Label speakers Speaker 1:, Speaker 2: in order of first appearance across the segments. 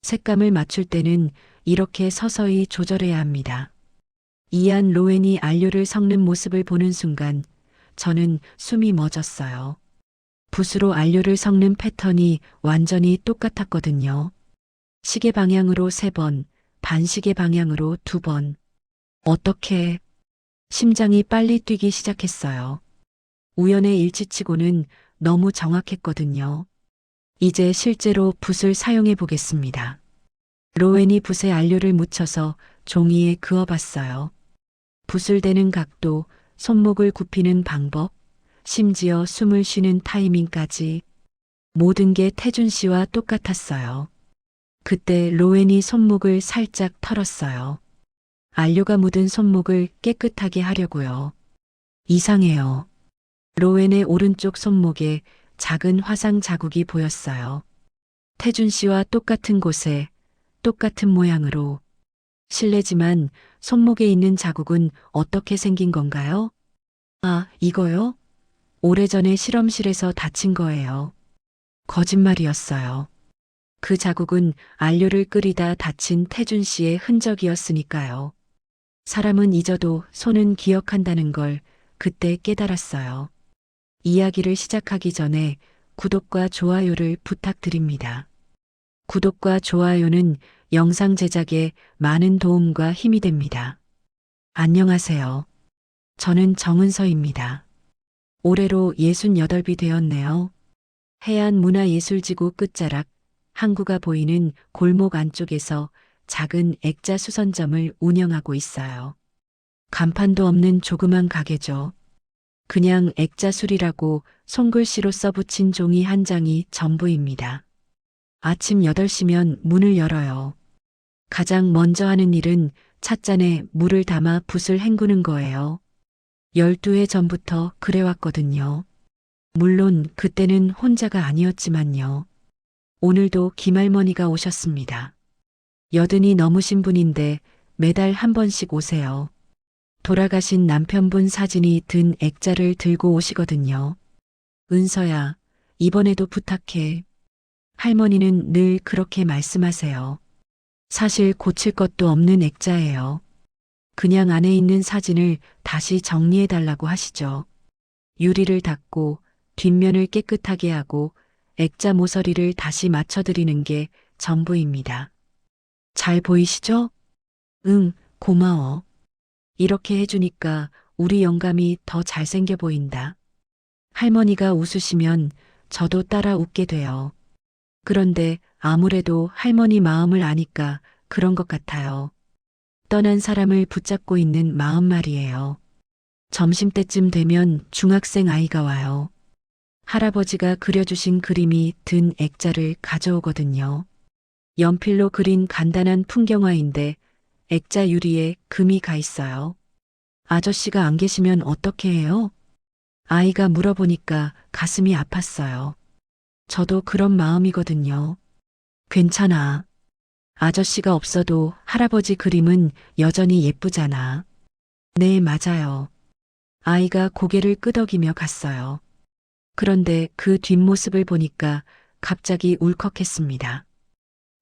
Speaker 1: 색감을 맞출 때는 이렇게 서서히 조절해야 합니다. 이안 로웬이 안료를 섞는 모습을 보는 순간 저는 숨이 멎었어요. 붓으로 안료를 섞는 패턴이 완전히 똑같았거든요. 시계 방향으로 3번, 반시계 방향으로 2번. 어떻게? 심장이 빨리 뛰기 시작했어요. 우연의 일치치고는 너무 정확했거든요. 이제 실제로 붓을 사용해 보겠습니다. 로웬이 붓에 안료를 묻혀서 종이에 그어봤어요. 붓을 대는 각도, 손목을 굽히는 방법, 심지어 숨을 쉬는 타이밍까지 모든 게 태준 씨와 똑같았어요. 그때 로웬이 손목을 살짝 털었어요. 안료가 묻은 손목을 깨끗하게 하려고요. 이상해요. 로웬의 오른쪽 손목에 작은 화상 자국이 보였어요. 태준 씨와 똑같은 곳에 똑같은 모양으로. 실례지만 손목에 있는 자국은 어떻게 생긴 건가요? 아, 이거요? 오래전에 실험실에서 다친 거예요. 거짓말이었어요. 그 자국은 안료를 끓이다 다친 태준 씨의 흔적이었으니까요. 사람은 잊어도 손은 기억한다는 걸 그때 깨달았어요. 이야기를 시작하기 전에 구독과 좋아요를 부탁드립니다. 구독과 좋아요는 영상 제작에 많은 도움과 힘이 됩니다. 안녕하세요. 저는 정은서입니다. 올해로 68이 되었네요. 해안문화예술지구 끝자락 항구가 보이는 골목 안쪽에서 작은 액자 수선점을 운영하고 있어요. 간판도 없는 조그만 가게죠. 그냥 액자술이라고 손글씨로 써붙인 종이 한 장이 전부입니다. 아침 8시면 문을 열어요. 가장 먼저 하는 일은 찻잔에 물을 담아 붓을 헹구는 거예요. 12해 전부터 그래왔거든요. 물론 그때는 혼자가 아니었지만요. 오늘도 김할머니가 오셨습니다. 80이 넘으신 분인데 매달 한 번씩 오세요. 돌아가신 남편분 사진이 든 액자를 들고 오시거든요. 은서야, 이번에도 부탁해. 할머니는 늘 그렇게 말씀하세요. 사실 고칠 것도 없는 액자예요. 그냥 안에 있는 사진을 다시 정리해달라고 하시죠. 유리를 닦고 뒷면을 깨끗하게 하고 액자 모서리를 다시 맞춰드리는 게 전부입니다. 잘 보이시죠? 응, 고마워. 이렇게 해주니까 우리 영감이 더 잘생겨 보인다. 할머니가 웃으시면 저도 따라 웃게 돼요. 그런데 아무래도 할머니 마음을 아니까 그런 것 같아요. 떠난 사람을 붙잡고 있는 마음 말이에요. 점심때쯤 되면 중학생 아이가 와요. 할아버지가 그려주신 그림이 든 액자를 가져오거든요. 연필로 그린 간단한 풍경화인데 액자 유리에 금이 가 있어요. 아저씨가 안 계시면 어떻게 해요? 아이가 물어보니까 가슴이 아팠어요. 저도 그런 마음이거든요. 괜찮아. 아저씨가 없어도 할아버지 그림은 여전히 예쁘잖아. 네, 맞아요. 아이가 고개를 끄덕이며 갔어요. 그런데 그 뒷모습을 보니까 갑자기 울컥했습니다.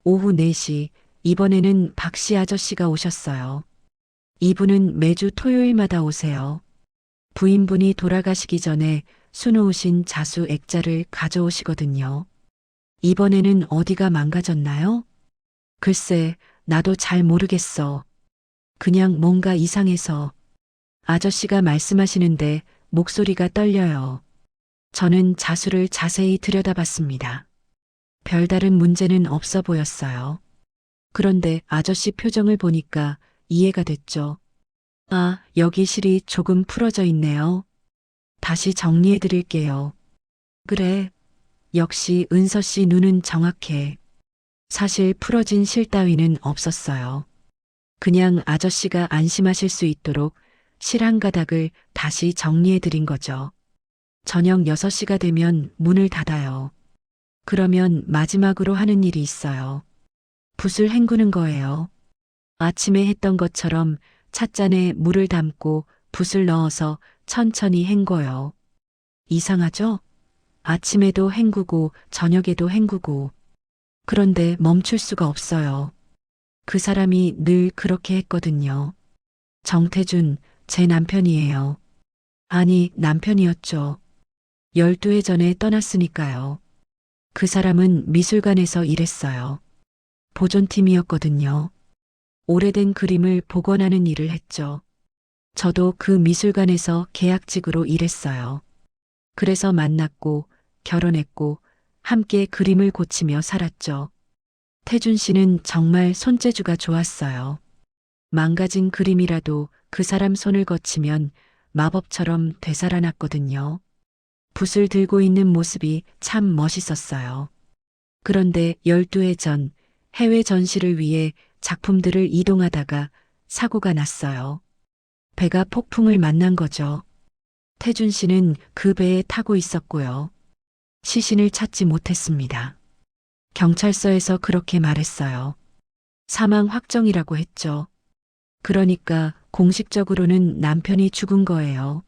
Speaker 1: 오후 4시, 이번에는 박씨 아저씨가 오셨어요. 이분은 매주 토요일마다 오세요. 부인분이 돌아가시기 전에 수놓으신 자수 액자를 가져오시거든요. 이번에는 어디가 망가졌나요? 글쎄, 나도 잘 모르겠어. 그냥 뭔가 이상해서. 아저씨가 말씀하시는데 목소리가 떨려요. 저는 자수를 자세히 들여다봤습니다. 별다른 문제는 없어 보였어요. 그런데 아저씨 표정을 보니까 이해가 됐죠. 아, 여기 실이 조금 풀어져 있네요. 다시 정리해 드릴게요. 그래. 역시 은서 씨 눈은 정확해. 사실 풀어진 실 따위는 없었어요. 그냥 아저씨가 안심하실 수 있도록 실 한 가닥을 다시 정리해 드린 거죠. 저녁 6시가 되면 문을 닫아요. 그러면 마지막으로 하는 일이 있어요. 붓을 헹구는 거예요. 아침에 했던 것처럼 찻잔에 물을 담고 붓을 넣어서 천천히 헹궈요. 이상하죠? 아침에도 헹구고 저녁에도 헹구고 그런데 멈출 수가 없어요. 그 사람이 늘 그렇게 했거든요. 정태준, 제 남편이에요. 아니, 남편이었죠. 12해 전에 떠났으니까요. 그 사람은 미술관에서 일했어요. 보존팀이었거든요. 오래된 그림을 복원하는 일을 했죠. 저도 그 미술관에서 계약직으로 일했어요. 그래서 만났고, 결혼했고, 함께 그림을 고치며 살았죠. 태준 씨는 정말 손재주가 좋았어요. 망가진 그림이라도 그 사람 손을 거치면 마법처럼 되살아났거든요. 붓을 들고 있는 모습이 참 멋있었어요. 그런데 12해 전 해외 전시를 위해 작품들을 이동하다가 사고가 났어요. 배가 폭풍을 만난 거죠. 태준 씨는 그 배에 타고 있었고요. 시신을 찾지 못했습니다. 경찰서에서 그렇게 말했어요. 사망 확정이라고 했죠. 그러니까 공식적으로는 남편이 죽은 거예요.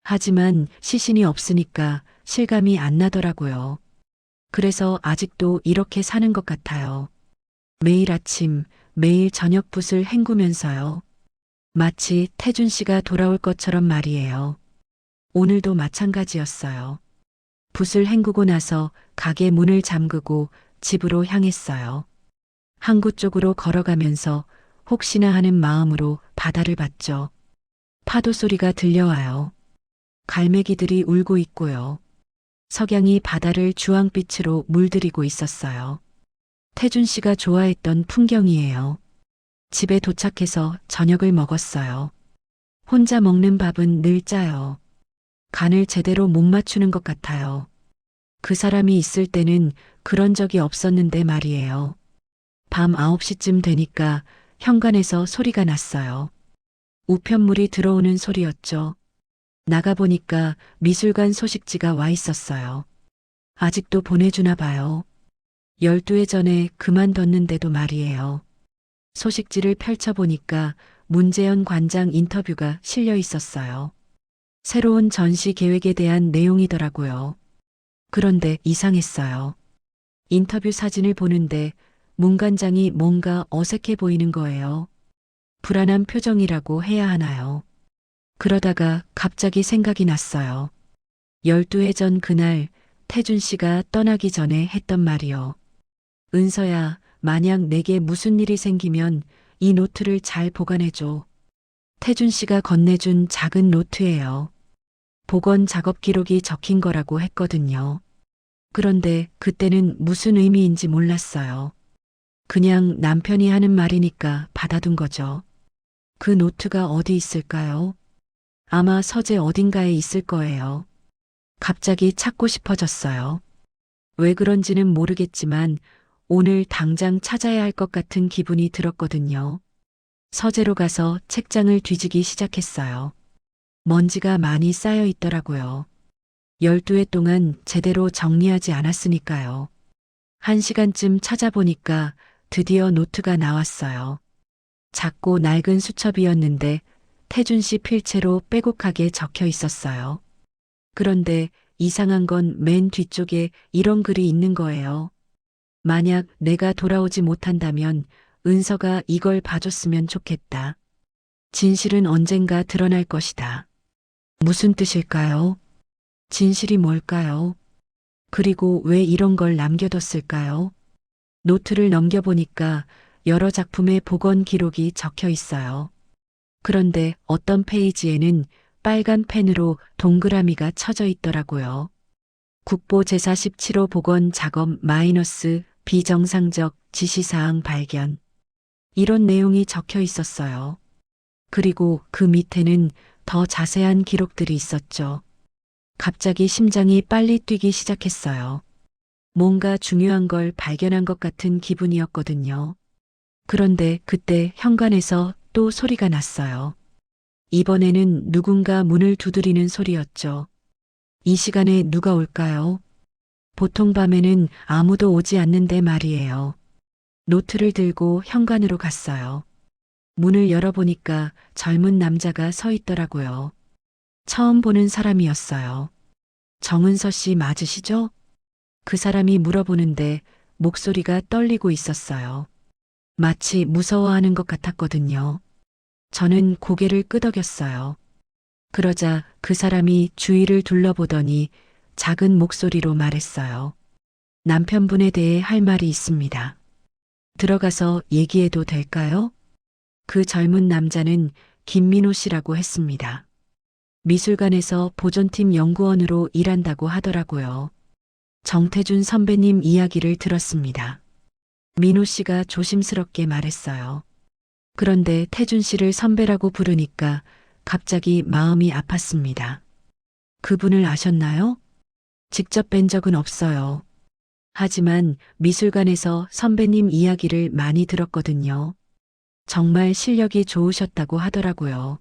Speaker 1: 하지만 시신이 없으니까 실감이 안 나더라고요. 그래서 아직도 이렇게 사는 것 같아요. 매일 아침, 매일 저녁 붓을 헹구면서요. 마치 태준 씨가 돌아올 것처럼 말이에요. 오늘도 마찬가지였어요. 붓을 헹구고 나서 가게 문을 잠그고 집으로 향했어요. 항구 쪽으로 걸어가면서 혹시나 하는 마음으로 바다를 봤죠. 파도 소리가 들려와요. 갈매기들이 울고 있고요. 석양이 바다를 주황빛으로 물들이고 있었어요. 태준 씨가 좋아했던 풍경이에요. 집에 도착해서 저녁을 먹었어요. 혼자 먹는 밥은 늘 짜요. 간을 제대로 못 맞추는 것 같아요. 그 사람이 있을 때는 그런 적이 없었는데 말이에요. 밤 9시쯤 되니까 현관에서 소리가 났어요. 우편물이 들어오는 소리였죠. 나가보니까 미술관 소식지가 와 있었어요. 아직도 보내주나 봐요. 12해 전에 그만뒀는데도 말이에요. 소식지를 펼쳐보니까 문재현 관장 인터뷰가 실려 있었어요. 새로운 전시 계획에 대한 내용이더라고요. 그런데 이상했어요. 인터뷰 사진을 보는데 문 관장이 뭔가 어색해 보이는 거예요. 불안한 표정이라고 해야 하나요? 그러다가 갑자기 생각이 났어요. 12해 전 그날 태준 씨가 떠나기 전에 했던 말이요. 은서야, 만약 내게 무슨 일이 생기면 이 노트를 잘 보관해줘. 태준 씨가 건네준 작은 노트예요. 복원 작업 기록이 적힌 거라고 했거든요. 그런데 그때는 무슨 의미인지 몰랐어요. 그냥 남편이 하는 말이니까 받아둔 거죠. 그 노트가 어디 있을까요? 아마 서재 어딘가에 있을 거예요. 갑자기 찾고 싶어졌어요. 왜 그런지는 모르겠지만 오늘 당장 찾아야 할 것 같은 기분이 들었거든요. 서재로 가서 책장을 뒤지기 시작했어요. 먼지가 많이 쌓여 있더라고요. 12해 동안 제대로 정리하지 않았으니까요. 1시간쯤 찾아보니까 드디어 노트가 나왔어요. 작고 낡은 수첩이었는데 태준 씨 필체로 빼곡하게 적혀 있었어요. 그런데 이상한 건 맨 뒤쪽에 이런 글이 있는 거예요. 만약 내가 돌아오지 못한다면 은서가 이걸 봐줬으면 좋겠다. 진실은 언젠가 드러날 것이다. 무슨 뜻일까요? 진실이 뭘까요? 그리고 왜 이런 걸 남겨뒀을까요? 노트를 넘겨보니까 여러 작품의 복원 기록이 적혀 있어요. 그런데 어떤 페이지에는 빨간 펜으로 동그라미가 쳐져 있더라고요. 국보 제사 17호 복원 작업 마이너스 비정상적 지시사항 발견. 이런 내용이 적혀 있었어요. 그리고 그 밑에는 더 자세한 기록들이 있었죠. 갑자기 심장이 빨리 뛰기 시작했어요. 뭔가 중요한 걸 발견한 것 같은 기분이었거든요. 그런데 그때 현관에서 또 소리가 났어요. 이번에는 누군가 문을 두드리는 소리였죠. 이 시간에 누가 올까요? 보통 밤에는 아무도 오지 않는데 말이에요. 노트를 들고 현관으로 갔어요. 문을 열어보니까 젊은 남자가 서 있더라고요. 처음 보는 사람이었어요. 정은서 씨 맞으시죠? 그 사람이 물어보는데 목소리가 떨리고 있었어요. 마치 무서워하는 것 같았거든요. 저는 고개를 끄덕였어요. 그러자 그 사람이 주위를 둘러보더니 작은 목소리로 말했어요. 남편분에 대해 할 말이 있습니다. 들어가서 얘기해도 될까요? 그 젊은 남자는 김민호 씨라고 했습니다. 미술관에서 보존팀 연구원으로 일한다고 하더라고요. 정태준 선배님 이야기를 들었습니다. 민호 씨가 조심스럽게 말했어요. 그런데 태준 씨를 선배라고 부르니까 갑자기 마음이 아팠습니다. 그분을 아셨나요? 직접 뵌 적은 없어요. 하지만 미술관에서 선배님 이야기를 많이 들었거든요. 정말 실력이 좋으셨다고 하더라고요.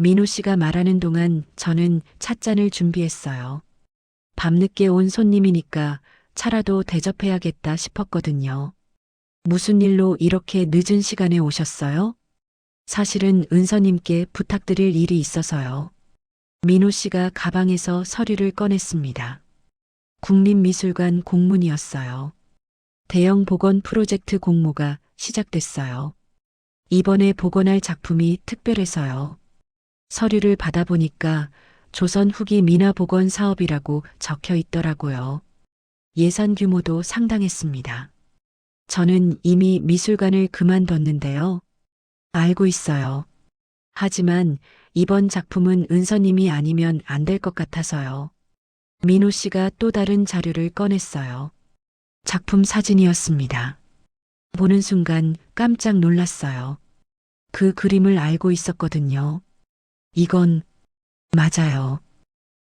Speaker 1: 민호 씨가 말하는 동안 저는 찻잔을 준비했어요. 밤늦게 온 손님이니까 차라도 대접해야겠다 싶었거든요. 무슨 일로 이렇게 늦은 시간에 오셨어요? 사실은 은서님께 부탁드릴 일이 있어서요. 민호 씨가 가방에서 서류를 꺼냈습니다. 국립미술관 공문이었어요. 대형 복원 프로젝트 공모가 시작됐어요. 이번에 복원할 작품이 특별해서요. 서류를 받아보니까 조선 후기 민화 복원 사업이라고 적혀 있더라고요. 예산 규모도 상당했습니다. 저는 이미 미술관을 그만뒀는데요. 알고 있어요. 하지만 이번 작품은 은서님이 아니면 안 될 것 같아서요. 민호 씨가 또 다른 자료를 꺼냈어요. 작품 사진이었습니다. 보는 순간 깜짝 놀랐어요. 그 그림을 알고 있었거든요. 이건 맞아요.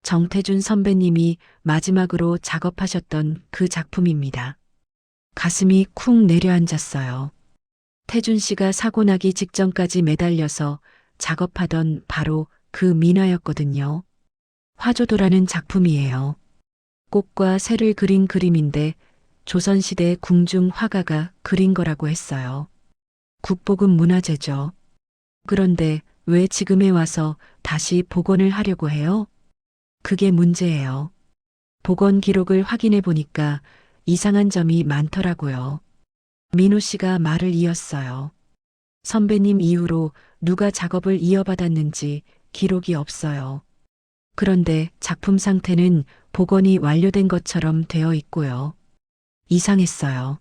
Speaker 1: 정태준 선배님이 마지막으로 작업하셨던 그 작품입니다. 가슴이 쿵 내려앉았어요. 태준 씨가 사고 나기 직전까지 매달려서 작업하던 바로 그 민화였거든요. 화조도라는 작품이에요. 꽃과 새를 그린 그림인데 조선시대 궁중 화가가 그린 거라고 했어요. 국보급 문화재죠. 그런데 왜 지금에 와서 다시 복원을 하려고 해요? 그게 문제예요. 복원 기록을 확인해 보니까 이상한 점이 많더라고요. 민호 씨가 말을 이었어요. 선배님 이후로 누가 작업을 이어받았는지 기록이 없어요. 그런데 작품 상태는 복원이 완료된 것처럼 되어 있고요. 이상했어요.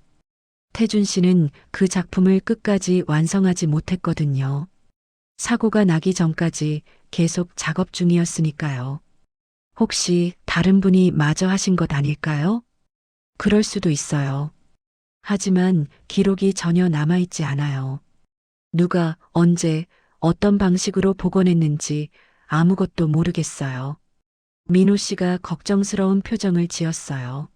Speaker 1: 태준 씨는 그 작품을 끝까지 완성하지 못했거든요. 사고가 나기 전까지 계속 작업 중이었으니까요. 혹시 다른 분이 마저 하신 것 아닐까요? 그럴 수도 있어요. 하지만 기록이 전혀 남아있지 않아요. 누가 언제 어떤 방식으로 복원했는지 아무것도 모르겠어요. 민호 씨가 걱정스러운 표정을 지었어요.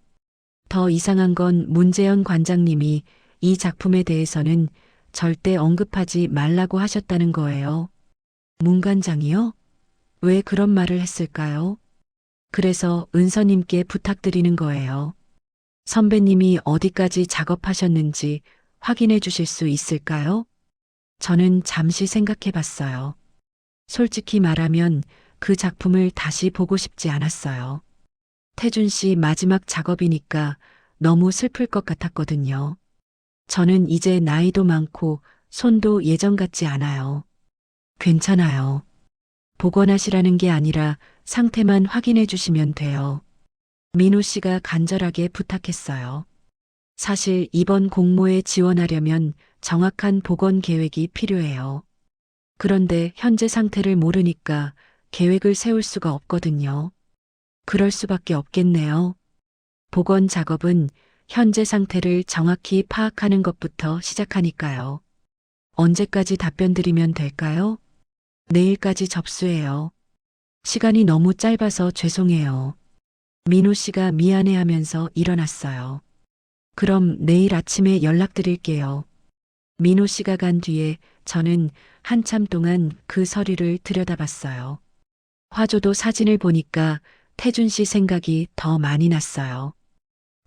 Speaker 1: 더 이상한 건 문재현 관장님이 이 작품에 대해서는 절대 언급하지 말라고 하셨다는 거예요. 문 관장이요? 왜 그런 말을 했을까요? 그래서 은서님께 부탁드리는 거예요. 선배님이 어디까지 작업하셨는지 확인해 주실 수 있을까요? 저는 잠시 생각해 봤어요. 솔직히 말하면 그 작품을 다시 보고 싶지 않았어요. 태준 씨 마지막 작업이니까 너무 슬플 것 같았거든요. 저는 이제 나이도 많고 손도 예전 같지 않아요. 괜찮아요. 복원하시라는 게 아니라 상태만 확인해 주시면 돼요. 민호 씨가 간절하게 부탁했어요. 사실 이번 공모에 지원하려면 정확한 복원 계획이 필요해요. 그런데 현재 상태를 모르니까 계획을 세울 수가 없거든요. 그럴 수밖에 없겠네요. 복원 작업은 현재 상태를 정확히 파악하는 것부터 시작하니까요. 언제까지 답변 드리면 될까요? 내일까지 접수해요. 시간이 너무 짧아서 죄송해요. 민호 씨가 미안해하면서 일어났어요. 그럼 내일 아침에 연락드릴게요. 민호 씨가 간 뒤에 저는 한참 동안 그 서류를 들여다봤어요. 화조도 사진을 보니까 태준 씨 생각이 더 많이 났어요.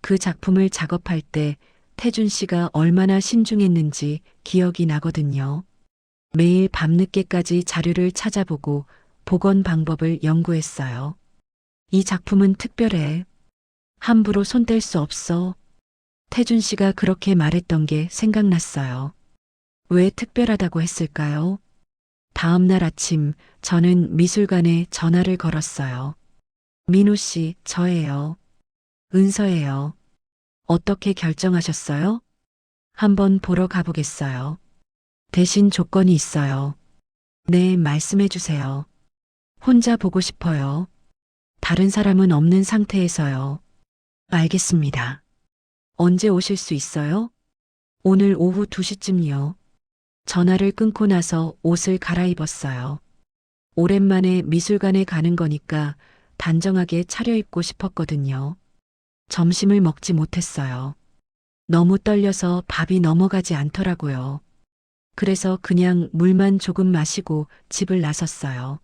Speaker 1: 그 작품을 작업할 때 태준 씨가 얼마나 신중했는지 기억이 나거든요. 매일 밤늦게까지 자료를 찾아보고 복원 방법을 연구했어요. 이 작품은 특별해. 함부로 손댈 수 없어. 태준 씨가 그렇게 말했던 게 생각났어요. 왜 특별하다고 했을까요? 다음 날 아침 저는 미술관에 전화를 걸었어요. 민호 씨, 저예요. 은서예요. 어떻게 결정하셨어요? 한번 보러 가보겠어요. 대신 조건이 있어요. 네, 말씀해 주세요. 혼자 보고 싶어요. 다른 사람은 없는 상태에서요. 알겠습니다. 언제 오실 수 있어요? 오늘 오후 2시쯤이요. 전화를 끊고 나서 옷을 갈아입었어요. 오랜만에 미술관에 가는 거니까 단정하게 차려입고 싶었거든요. 점심을 먹지 못했어요. 너무 떨려서 밥이 넘어가지 않더라고요. 그래서 그냥 물만 조금 마시고 집을 나섰어요.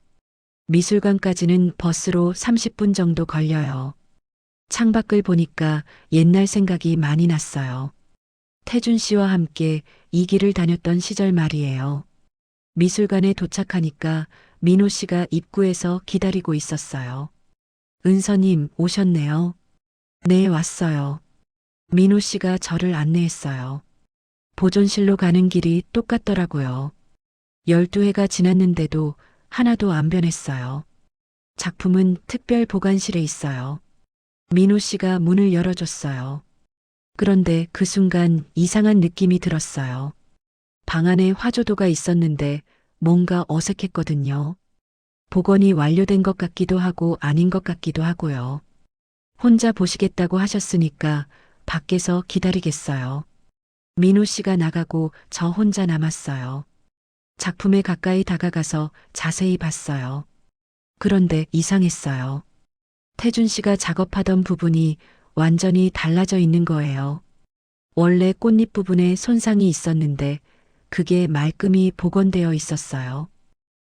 Speaker 1: 미술관까지는 버스로 30분 정도 걸려요. 창밖을 보니까 옛날 생각이 많이 났어요. 태준 씨와 함께 이 길을 다녔던 시절 말이에요. 미술관에 도착하니까 민호 씨가 입구에서 기다리고 있었어요. 은서님 오셨네요. 네, 왔어요. 민호 씨가 저를 안내했어요. 보존실로 가는 길이 똑같더라고요. 12회가 지났는데도 하나도 안 변했어요. 작품은 특별 보관실에 있어요. 민호 씨가 문을 열어줬어요. 그런데 그 순간 이상한 느낌이 들었어요. 방 안에 화조도가 있었는데 뭔가 어색했거든요. 복원이 완료된 것 같기도 하고 아닌 것 같기도 하고요. 혼자 보시겠다고 하셨으니까 밖에서 기다리겠어요. 민호 씨가 나가고 저 혼자 남았어요. 작품에 가까이 다가가서 자세히 봤어요. 그런데 이상했어요. 태준 씨가 작업하던 부분이 완전히 달라져 있는 거예요. 원래 꽃잎 부분에 손상이 있었는데 그게 말끔히 복원되어 있었어요.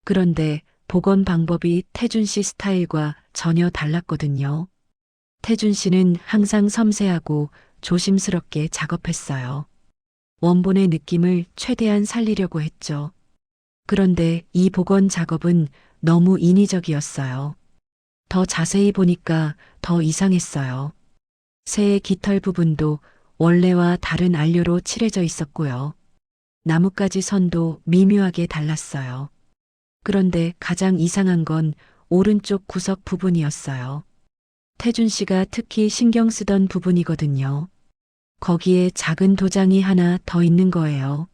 Speaker 1: 그런데 복원 방법이 태준 씨 스타일과 전혀 달랐거든요. 태준 씨는 항상 섬세하고 조심스럽게 작업했어요. 원본의 느낌을 최대한 살리려고 했죠. 그런데 이 복원 작업은 너무 인위적이었어요. 더 자세히 보니까 더 이상했어요. 새의 깃털 부분도 원래와 다른 안료로 칠해져 있었고요. 나뭇가지 선도 미묘하게 달랐어요. 그런데 가장 이상한 건 오른쪽 구석 부분이었어요. 태준 씨가 특히 신경 쓰던 부분이거든요. 거기에 작은 도장이 하나 더 있는 거예요.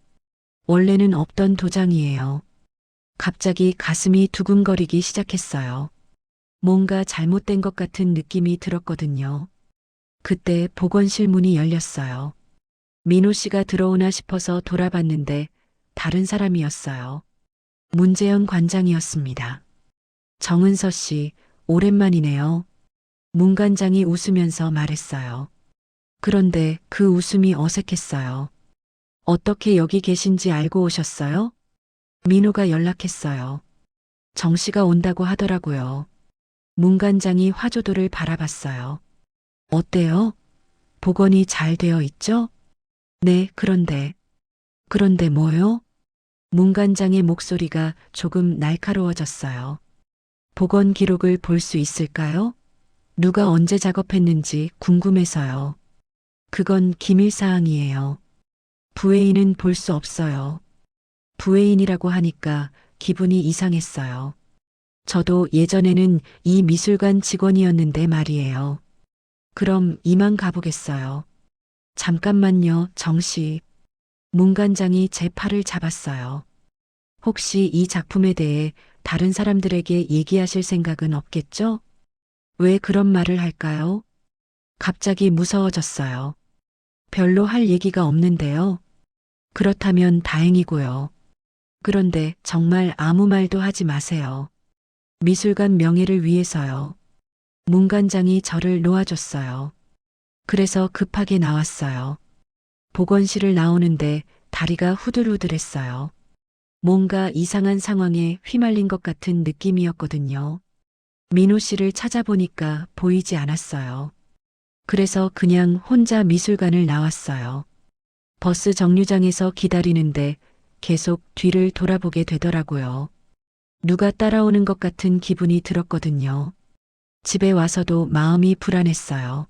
Speaker 1: 원래는 없던 도장이에요. 갑자기 가슴이 두근거리기 시작했어요. 뭔가 잘못된 것 같은 느낌이 들었거든요. 그때 복원실 문이 열렸어요. 민호 씨가 들어오나 싶어서 돌아봤는데 다른 사람이었어요. 문재현 관장이었습니다. 정은서 씨, 오랜만이네요. 문 관장이 웃으면서 말했어요. 그런데 그 웃음이 어색했어요. 어떻게 여기 계신지 알고 오셨어요? 민호가 연락했어요. 정 씨가 온다고 하더라고요. 문 관장이 화조도를 바라봤어요. 어때요? 복원이 잘 되어 있죠? 네, 그런데 뭐요? 문 관장의 목소리가 조금 날카로워졌어요. 복원 기록을 볼 수 있을까요? 누가 언제 작업했는지 궁금해서요. 그건 기밀사항이에요. 부회인은 볼 수 없어요. 부회인이라고 하니까 기분이 이상했어요. 저도 예전에는 이 미술관 직원이었는데 말이에요. 그럼 이만 가보겠어요. 잠깐만요, 정씨. 문 관장이 제 팔을 잡았어요. 혹시 이 작품에 대해 다른 사람들에게 얘기하실 생각은 없겠죠? 왜 그런 말을 할까요? 갑자기 무서워졌어요. 별로 할 얘기가 없는데요. 그렇다면 다행이고요. 그런데 정말 아무 말도 하지 마세요. 미술관 명예를 위해서요. 문 관장이 저를 놓아줬어요. 그래서 급하게 나왔어요. 복원실을 나오는데 다리가 후들후들했어요. 뭔가 이상한 상황에 휘말린 것 같은 느낌이었거든요. 민호 씨를 찾아보니까 보이지 않았어요. 그래서 그냥 혼자 미술관을 나왔어요. 버스 정류장에서 기다리는데 계속 뒤를 돌아보게 되더라고요. 누가 따라오는 것 같은 기분이 들었거든요. 집에 와서도 마음이 불안했어요.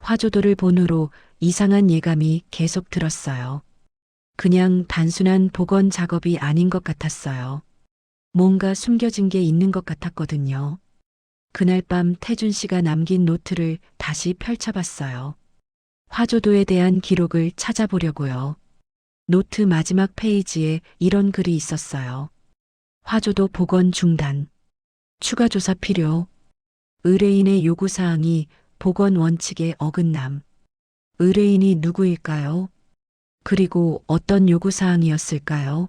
Speaker 1: 화조도를 본 후로 이상한 예감이 계속 들었어요. 그냥 단순한 복원 작업이 아닌 것 같았어요. 뭔가 숨겨진 게 있는 것 같았거든요. 그날 밤 태준 씨가 남긴 노트를 다시 펼쳐봤어요. 화조도에 대한 기록을 찾아보려고요. 노트 마지막 페이지에 이런 글이 있었어요. 화조도 복원 중단. 추가 조사 필요. 의뢰인의 요구사항이 복원 원칙에 어긋남. 의뢰인이 누구일까요? 그리고 어떤 요구사항이었을까요?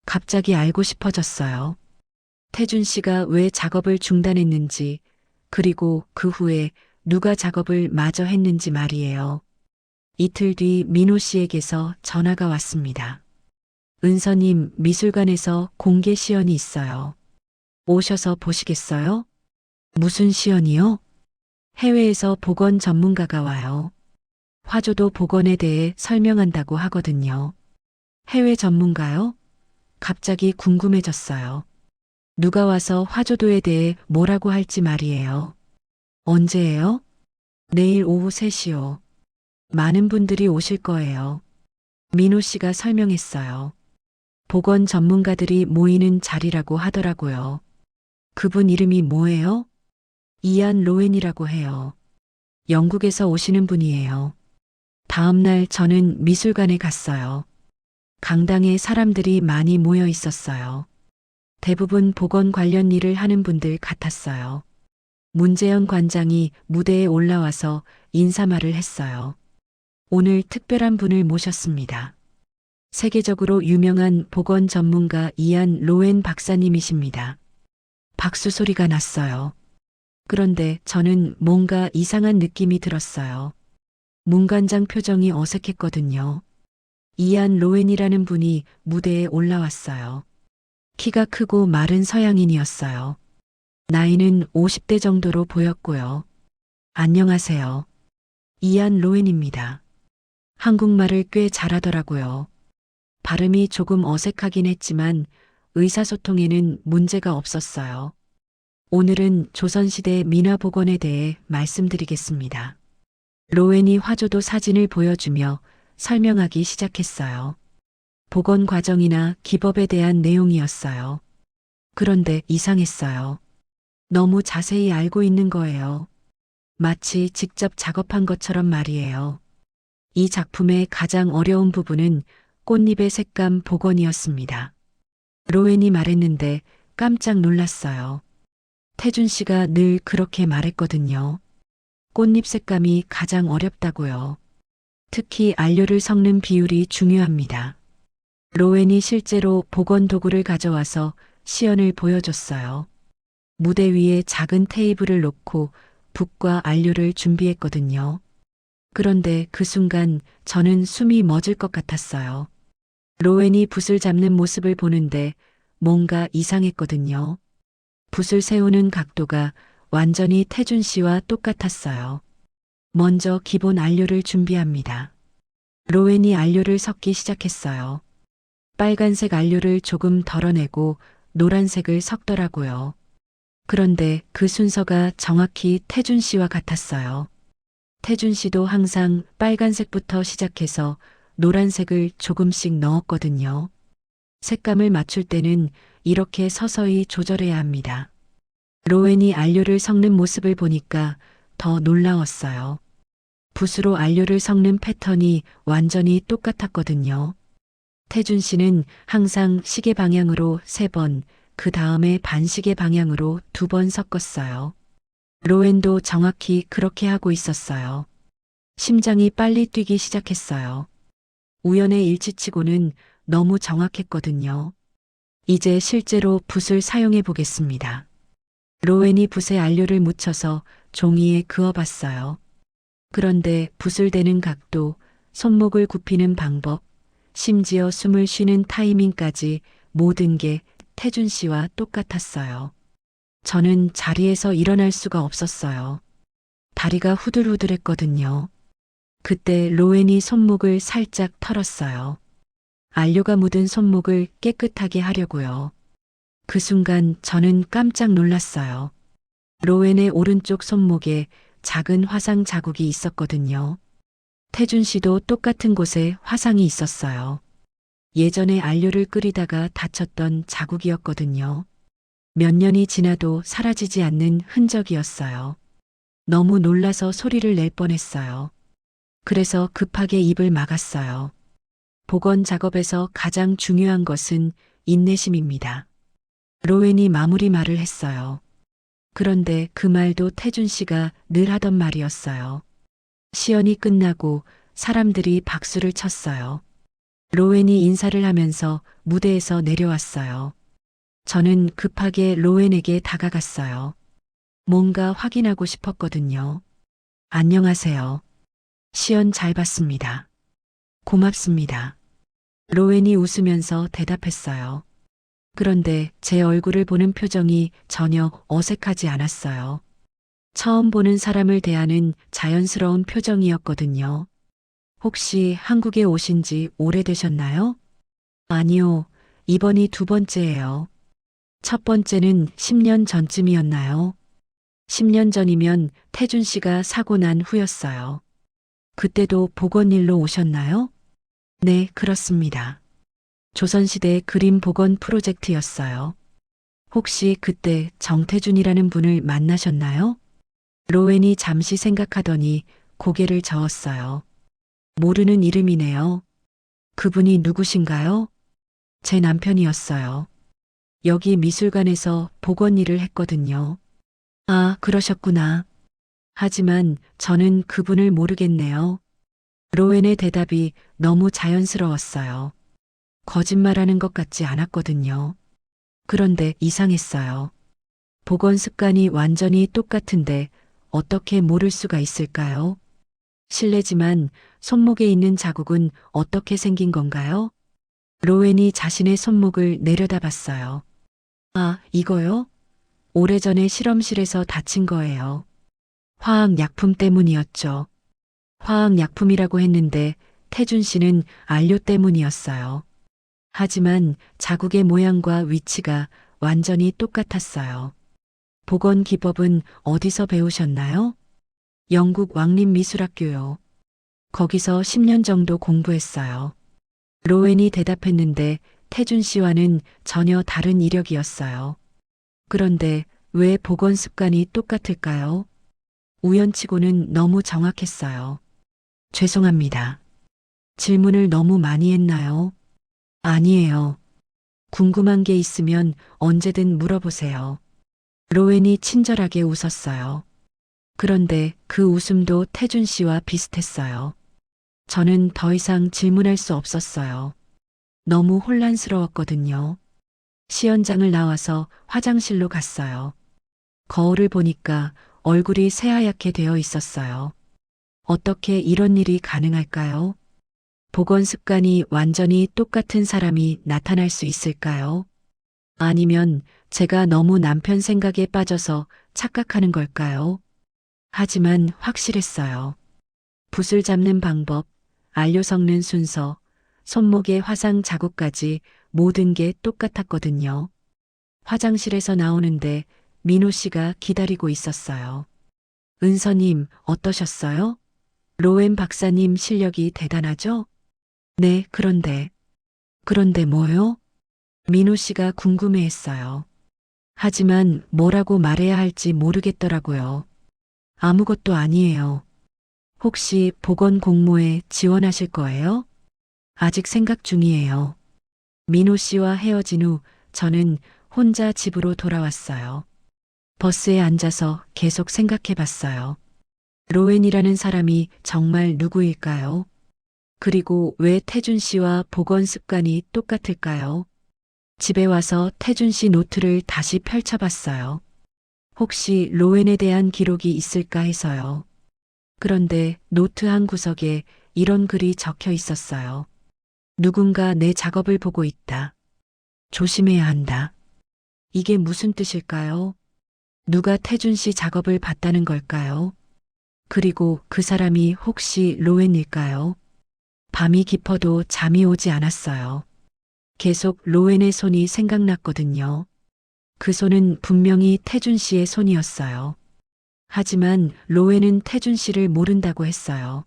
Speaker 1: 갑자기 알고 싶어졌어요. 태준 씨가 왜 작업을 중단했는지, 그리고 그 후에 누가 작업을 마저 했는지 말이에요. 이틀 뒤 민호 씨에게서 전화가 왔습니다. 은서님, 미술관에서 공개 시연이 있어요. 오셔서 보시겠어요? 무슨 시연이요? 해외에서 복원 전문가가 와요. 화조도 복원에 대해 설명한다고 하거든요. 해외 전문가요? 갑자기 궁금해졌어요. 누가 와서 화조도에 대해 뭐라고 할지 말이에요. 언제예요? 내일 오후 3시요. 많은 분들이 오실 거예요. 민호 씨가 설명했어요. 복원 전문가들이 모이는 자리라고 하더라고요. 그분 이름이 뭐예요? 이안 로웬이라고 해요. 영국에서 오시는 분이에요. 다음 날 저는 미술관에 갔어요. 강당에 사람들이 많이 모여 있었어요. 대부분 복원 관련 일을 하는 분들 같았어요. 문재현 관장이 무대에 올라와서 인사말을 했어요. 오늘 특별한 분을 모셨습니다. 세계적으로 유명한 복원 전문가 이안 로웬 박사님이십니다. 박수 소리가 났어요. 그런데 저는 뭔가 이상한 느낌이 들었어요. 문 관장 표정이 어색했거든요. 이안 로웬이라는 분이 무대에 올라왔어요. 키가 크고 마른 서양인이었어요. 나이는 50대 정도로 보였고요. 안녕하세요. 이안 로웬입니다. 한국말을 꽤 잘하더라고요. 발음이 조금 어색하긴 했지만 의사소통에는 문제가 없었어요. 오늘은 조선시대 민화복원에 대해 말씀드리겠습니다. 로웬이 화조도 사진을 보여주며 설명하기 시작했어요. 복원 과정이나 기법에 대한 내용이었어요. 그런데 이상했어요. 너무 자세히 알고 있는 거예요. 마치 직접 작업한 것처럼 말이에요. 이 작품의 가장 어려운 부분은 꽃잎의 색감 복원이었습니다. 로웬이 말했는데 깜짝 놀랐어요. 태준 씨가 늘 그렇게 말했거든요. 꽃잎 색감이 가장 어렵다고요. 특히 안료를 섞는 비율이 중요합니다. 로웬이 실제로 복원 도구를 가져와서 시연을 보여줬어요. 무대 위에 작은 테이블을 놓고 붓과 안료를 준비했거든요. 그런데 그 순간 저는 숨이 멎을 것 같았어요. 로웬이 붓을 잡는 모습을 보는데 뭔가 이상했거든요. 붓을 세우는 각도가 완전히 태준 씨와 똑같았어요. 먼저 기본 안료를 준비합니다. 로웬이 안료를 섞기 시작했어요. 빨간색 안료를 조금 덜어내고 노란색을 섞더라고요. 그런데 그 순서가 정확히 태준 씨와 같았어요. 태준 씨도 항상 빨간색부터 시작해서 노란색을 조금씩 넣었거든요. 색감을 맞출 때는 이렇게 서서히 조절해야 합니다. 로웬이 안료를 섞는 모습을 보니까 더 놀라웠어요. 붓으로 안료를 섞는 패턴이 완전히 똑같았거든요. 태준 씨는 항상 시계 방향으로 3번, 그 다음에 반시계 방향으로 2번 섞었어요. 로웬도 정확히 그렇게 하고 있었어요. 심장이 빨리 뛰기 시작했어요. 우연의 일치치고는 너무 정확했거든요. 이제 실제로 붓을 사용해 보겠습니다. 로웬이 붓에 안료를 묻혀서 종이에 그어봤어요. 그런데 붓을 대는 각도, 손목을 굽히는 방법, 심지어 숨을 쉬는 타이밍까지 모든 게 태준 씨와 똑같았어요. 저는 자리에서 일어날 수가 없었어요. 다리가 후들후들했거든요. 그때 로웬이 손목을 살짝 털었어요. 안료가 묻은 손목을 깨끗하게 하려고요. 그 순간 저는 깜짝 놀랐어요. 로웬의 오른쪽 손목에 작은 화상 자국이 있었거든요. 태준 씨도 똑같은 곳에 화상이 있었어요. 예전에 안료를 끓이다가 다쳤던 자국이었거든요. 몇 년이 지나도 사라지지 않는 흔적이었어요. 너무 놀라서 소리를 낼 뻔했어요. 그래서 급하게 입을 막았어요. 복원 작업에서 가장 중요한 것은 인내심입니다. 로웬이 마무리 말을 했어요. 그런데 그 말도 태준 씨가 늘 하던 말이었어요. 시연이 끝나고 사람들이 박수를 쳤어요. 로웬이 인사를 하면서 무대에서 내려왔어요. 저는 급하게 로웬에게 다가갔어요. 뭔가 확인하고 싶었거든요. 안녕하세요. 시연 잘 봤습니다. 고맙습니다. 로웬이 웃으면서 대답했어요. 그런데 제 얼굴을 보는 표정이 전혀 어색하지 않았어요. 처음 보는 사람을 대하는 자연스러운 표정이었거든요. 혹시 한국에 오신 지 오래되셨나요? 아니요, 이번이 두 번째예요. 첫 번째는 10년 전쯤이었나요? 10년 전이면 태준 씨가 사고 난 후였어요. 그때도 복원 일로 오셨나요? 네, 그렇습니다. 조선시대 그림 복원 프로젝트였어요. 혹시 그때 정태준이라는 분을 만나셨나요? 로웬이 잠시 생각하더니 고개를 저었어요. 모르는 이름이네요. 그분이 누구신가요? 제 남편이었어요. 여기 미술관에서 복원 일을 했거든요. 아, 그러셨구나. 하지만 저는 그분을 모르겠네요. 로웬의 대답이 너무 자연스러웠어요. 거짓말하는 것 같지 않았거든요. 그런데 이상했어요. 복원 습관이 완전히 똑같은데 어떻게 모를 수가 있을까요? 실례지만 손목에 있는 자국은 어떻게 생긴 건가요? 로웬이 자신의 손목을 내려다봤어요. 아, 이거요? 오래전에 실험실에서 다친 거예요. 화학약품 때문이었죠. 화학약품이라고 했는데 태준 씨는 안료 때문이었어요. 하지만 자국의 모양과 위치가 완전히 똑같았어요. 복원 기법은 어디서 배우셨나요? 영국 왕립미술학교요. 거기서 10년 정도 공부했어요. 로웬이 대답했는데 태준 씨와는 전혀 다른 이력이었어요. 그런데 왜 복원 습관이 똑같을까요? 우연치고는 너무 정확했어요. 죄송합니다. 질문을 너무 많이 했나요? 아니에요. 궁금한 게 있으면 언제든 물어보세요. 로웬이 친절하게 웃었어요. 그런데 그 웃음도 태준 씨와 비슷했어요. 저는 더 이상 질문할 수 없었어요. 너무 혼란스러웠거든요. 시연장을 나와서 화장실로 갔어요. 거울을 보니까 얼굴이 새하얗게 되어 있었어요. 어떻게 이런 일이 가능할까요? 복원 습관이 완전히 똑같은 사람이 나타날 수 있을까요? 아니면 제가 너무 남편 생각에 빠져서 착각하는 걸까요? 하지만 확실했어요. 붓을 잡는 방법, 안료 섞는 순서, 손목의 화상 자국까지 모든 게 똑같았거든요. 화장실에서 나오는데 민호 씨가 기다리고 있었어요. 은서님, 어떠셨어요? 로웬 박사님 실력이 대단하죠? 네, 그런데 뭐요? 민호 씨가 궁금해했어요. 하지만 뭐라고 말해야 할지 모르겠더라고요. 아무것도 아니에요. 혹시 복원 공모에 지원하실 거예요? 아직 생각 중이에요. 민호 씨와 헤어진 후 저는 혼자 집으로 돌아왔어요. 버스에 앉아서 계속 생각해 봤어요. 로웬이라는 사람이 정말 누구일까요? 그리고 왜 태준 씨와 복원 습관이 똑같을까요? 집에 와서 태준 씨 노트를 다시 펼쳐봤어요. 혹시 로웬에 대한 기록이 있을까 해서요. 그런데 노트 한 구석에 이런 글이 적혀 있었어요. 누군가 내 작업을 보고 있다. 조심해야 한다. 이게 무슨 뜻일까요? 누가 태준 씨 작업을 봤다는 걸까요? 그리고 그 사람이 혹시 로웬일까요? 밤이 깊어도 잠이 오지 않았어요. 계속 로웬의 손이 생각났거든요. 그 손은 분명히 태준 씨의 손이었어요. 하지만 로에는 태준 씨를 모른다고 했어요.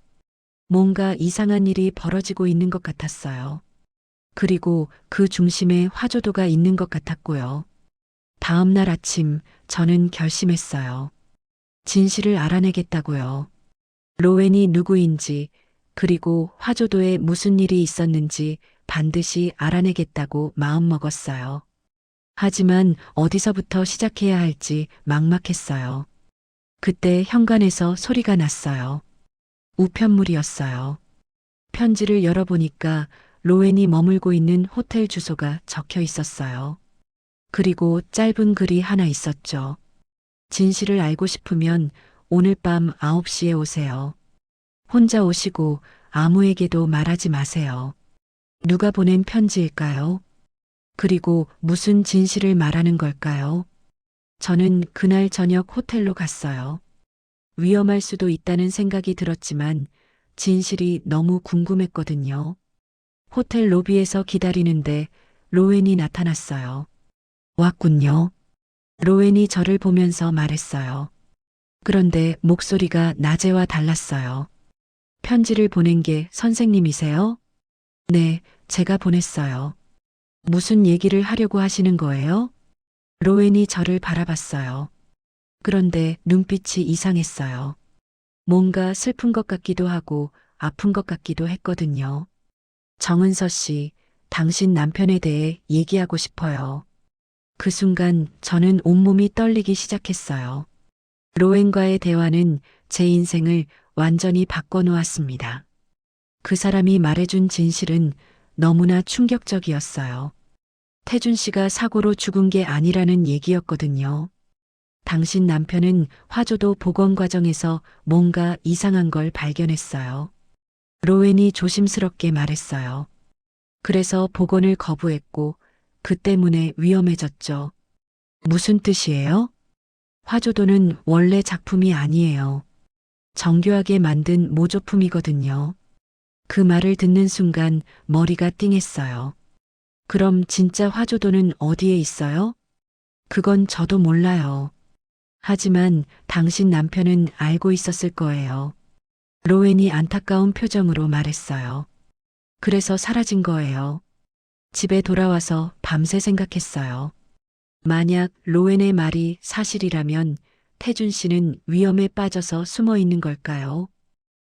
Speaker 1: 뭔가 이상한 일이 벌어지고 있는 것 같았어요. 그리고 그 중심에 화조도가 있는 것 같았고요. 다음 날 아침 저는 결심했어요. 진실을 알아내겠다고요. 로웬이 누구인지, 그리고 화조도에 무슨 일이 있었는지 반드시 알아내겠다고 마음먹었어요. 하지만 어디서부터 시작해야 할지 막막했어요. 그때 현관에서 소리가 났어요. 우편물이었어요. 편지를 열어보니까 로웬이 머물고 있는 호텔 주소가 적혀 있었어요. 그리고 짧은 글이 하나 있었죠. 진실을 알고 싶으면 오늘 밤 9시에 오세요. 혼자 오시고 아무에게도 말하지 마세요. 누가 보낸 편지일까요? 그리고 무슨 진실을 말하는 걸까요? 저는 그날 저녁 호텔로 갔어요. 위험할 수도 있다는 생각이 들었지만 진실이 너무 궁금했거든요. 호텔 로비에서 기다리는데 로웬이 나타났어요. 왔군요. 로웬이 저를 보면서 말했어요. 그런데 목소리가 낮에와 달랐어요. 편지를 보낸 게 선생님이세요? 네, 제가 보냈어요. 무슨 얘기를 하려고 하시는 거예요? 로웬이 저를 바라봤어요. 그런데 눈빛이 이상했어요. 뭔가 슬픈 것 같기도 하고 아픈 것 같기도 했거든요. 정은서 씨, 당신 남편에 대해 얘기하고 싶어요. 그 순간 저는 온몸이 떨리기 시작했어요. 로엔과의 대화는 제 인생을 완전히 바꿔놓았습니다. 그 사람이 말해준 진실은 너무나 충격적이었어요. 태준 씨가 사고로 죽은 게 아니라는 얘기였거든요. 당신 남편은 화조도 복원 과정에서 뭔가 이상한 걸 발견했어요. 로웬이 조심스럽게 말했어요. 그래서 복원을 거부했고 그 때문에 위험해졌죠. 무슨 뜻이에요? 화조도는 원래 작품이 아니에요. 정교하게 만든 모조품이거든요. 그 말을 듣는 순간 머리가 띵했어요. 그럼 진짜 화조도는 어디에 있어요? 그건 저도 몰라요. 하지만 당신 남편은 알고 있었을 거예요. 로웬이 안타까운 표정으로 말했어요. 그래서 사라진 거예요. 집에 돌아와서 밤새 생각했어요. 만약 로웬의 말이 사실이라면 태준 씨는 위험에 빠져서 숨어 있는 걸까요?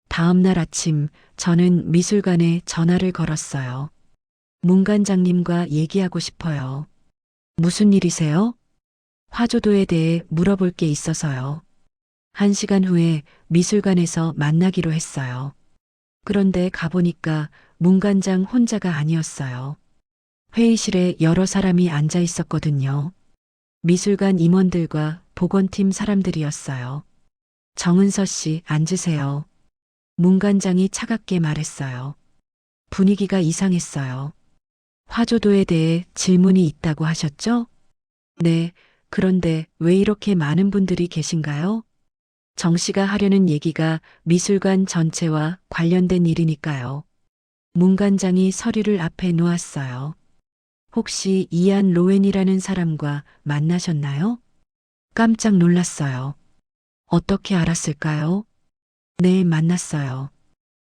Speaker 1: 다음 날 아침 저는 미술관에 전화를 걸었어요. 문관장님과 얘기하고 싶어요. 무슨 일이세요? 화조도에 대해 물어볼 게 있어서요. 1시간 후에 미술관에서 만나기로 했어요. 그런데 가보니까 문관장 혼자가 아니었어요. 회의실에 여러 사람이 앉아 있었거든요. 미술관 임원들과 복원팀 사람들이었어요. 정은서 씨, 앉으세요. 문관장이 차갑게 말했어요. 분위기가 이상했어요. 화조도에 대해 질문이 있다고 하셨죠? 네, 그런데 왜 이렇게 많은 분들이 계신가요? 정 씨가 하려는 얘기가 미술관 전체와 관련된 일이니까요. 문관장이 서류를 앞에 놓았어요. 혹시 이안 로웬이라는 사람과 만나셨나요? 깜짝 놀랐어요. 어떻게 알았을까요? 네, 만났어요.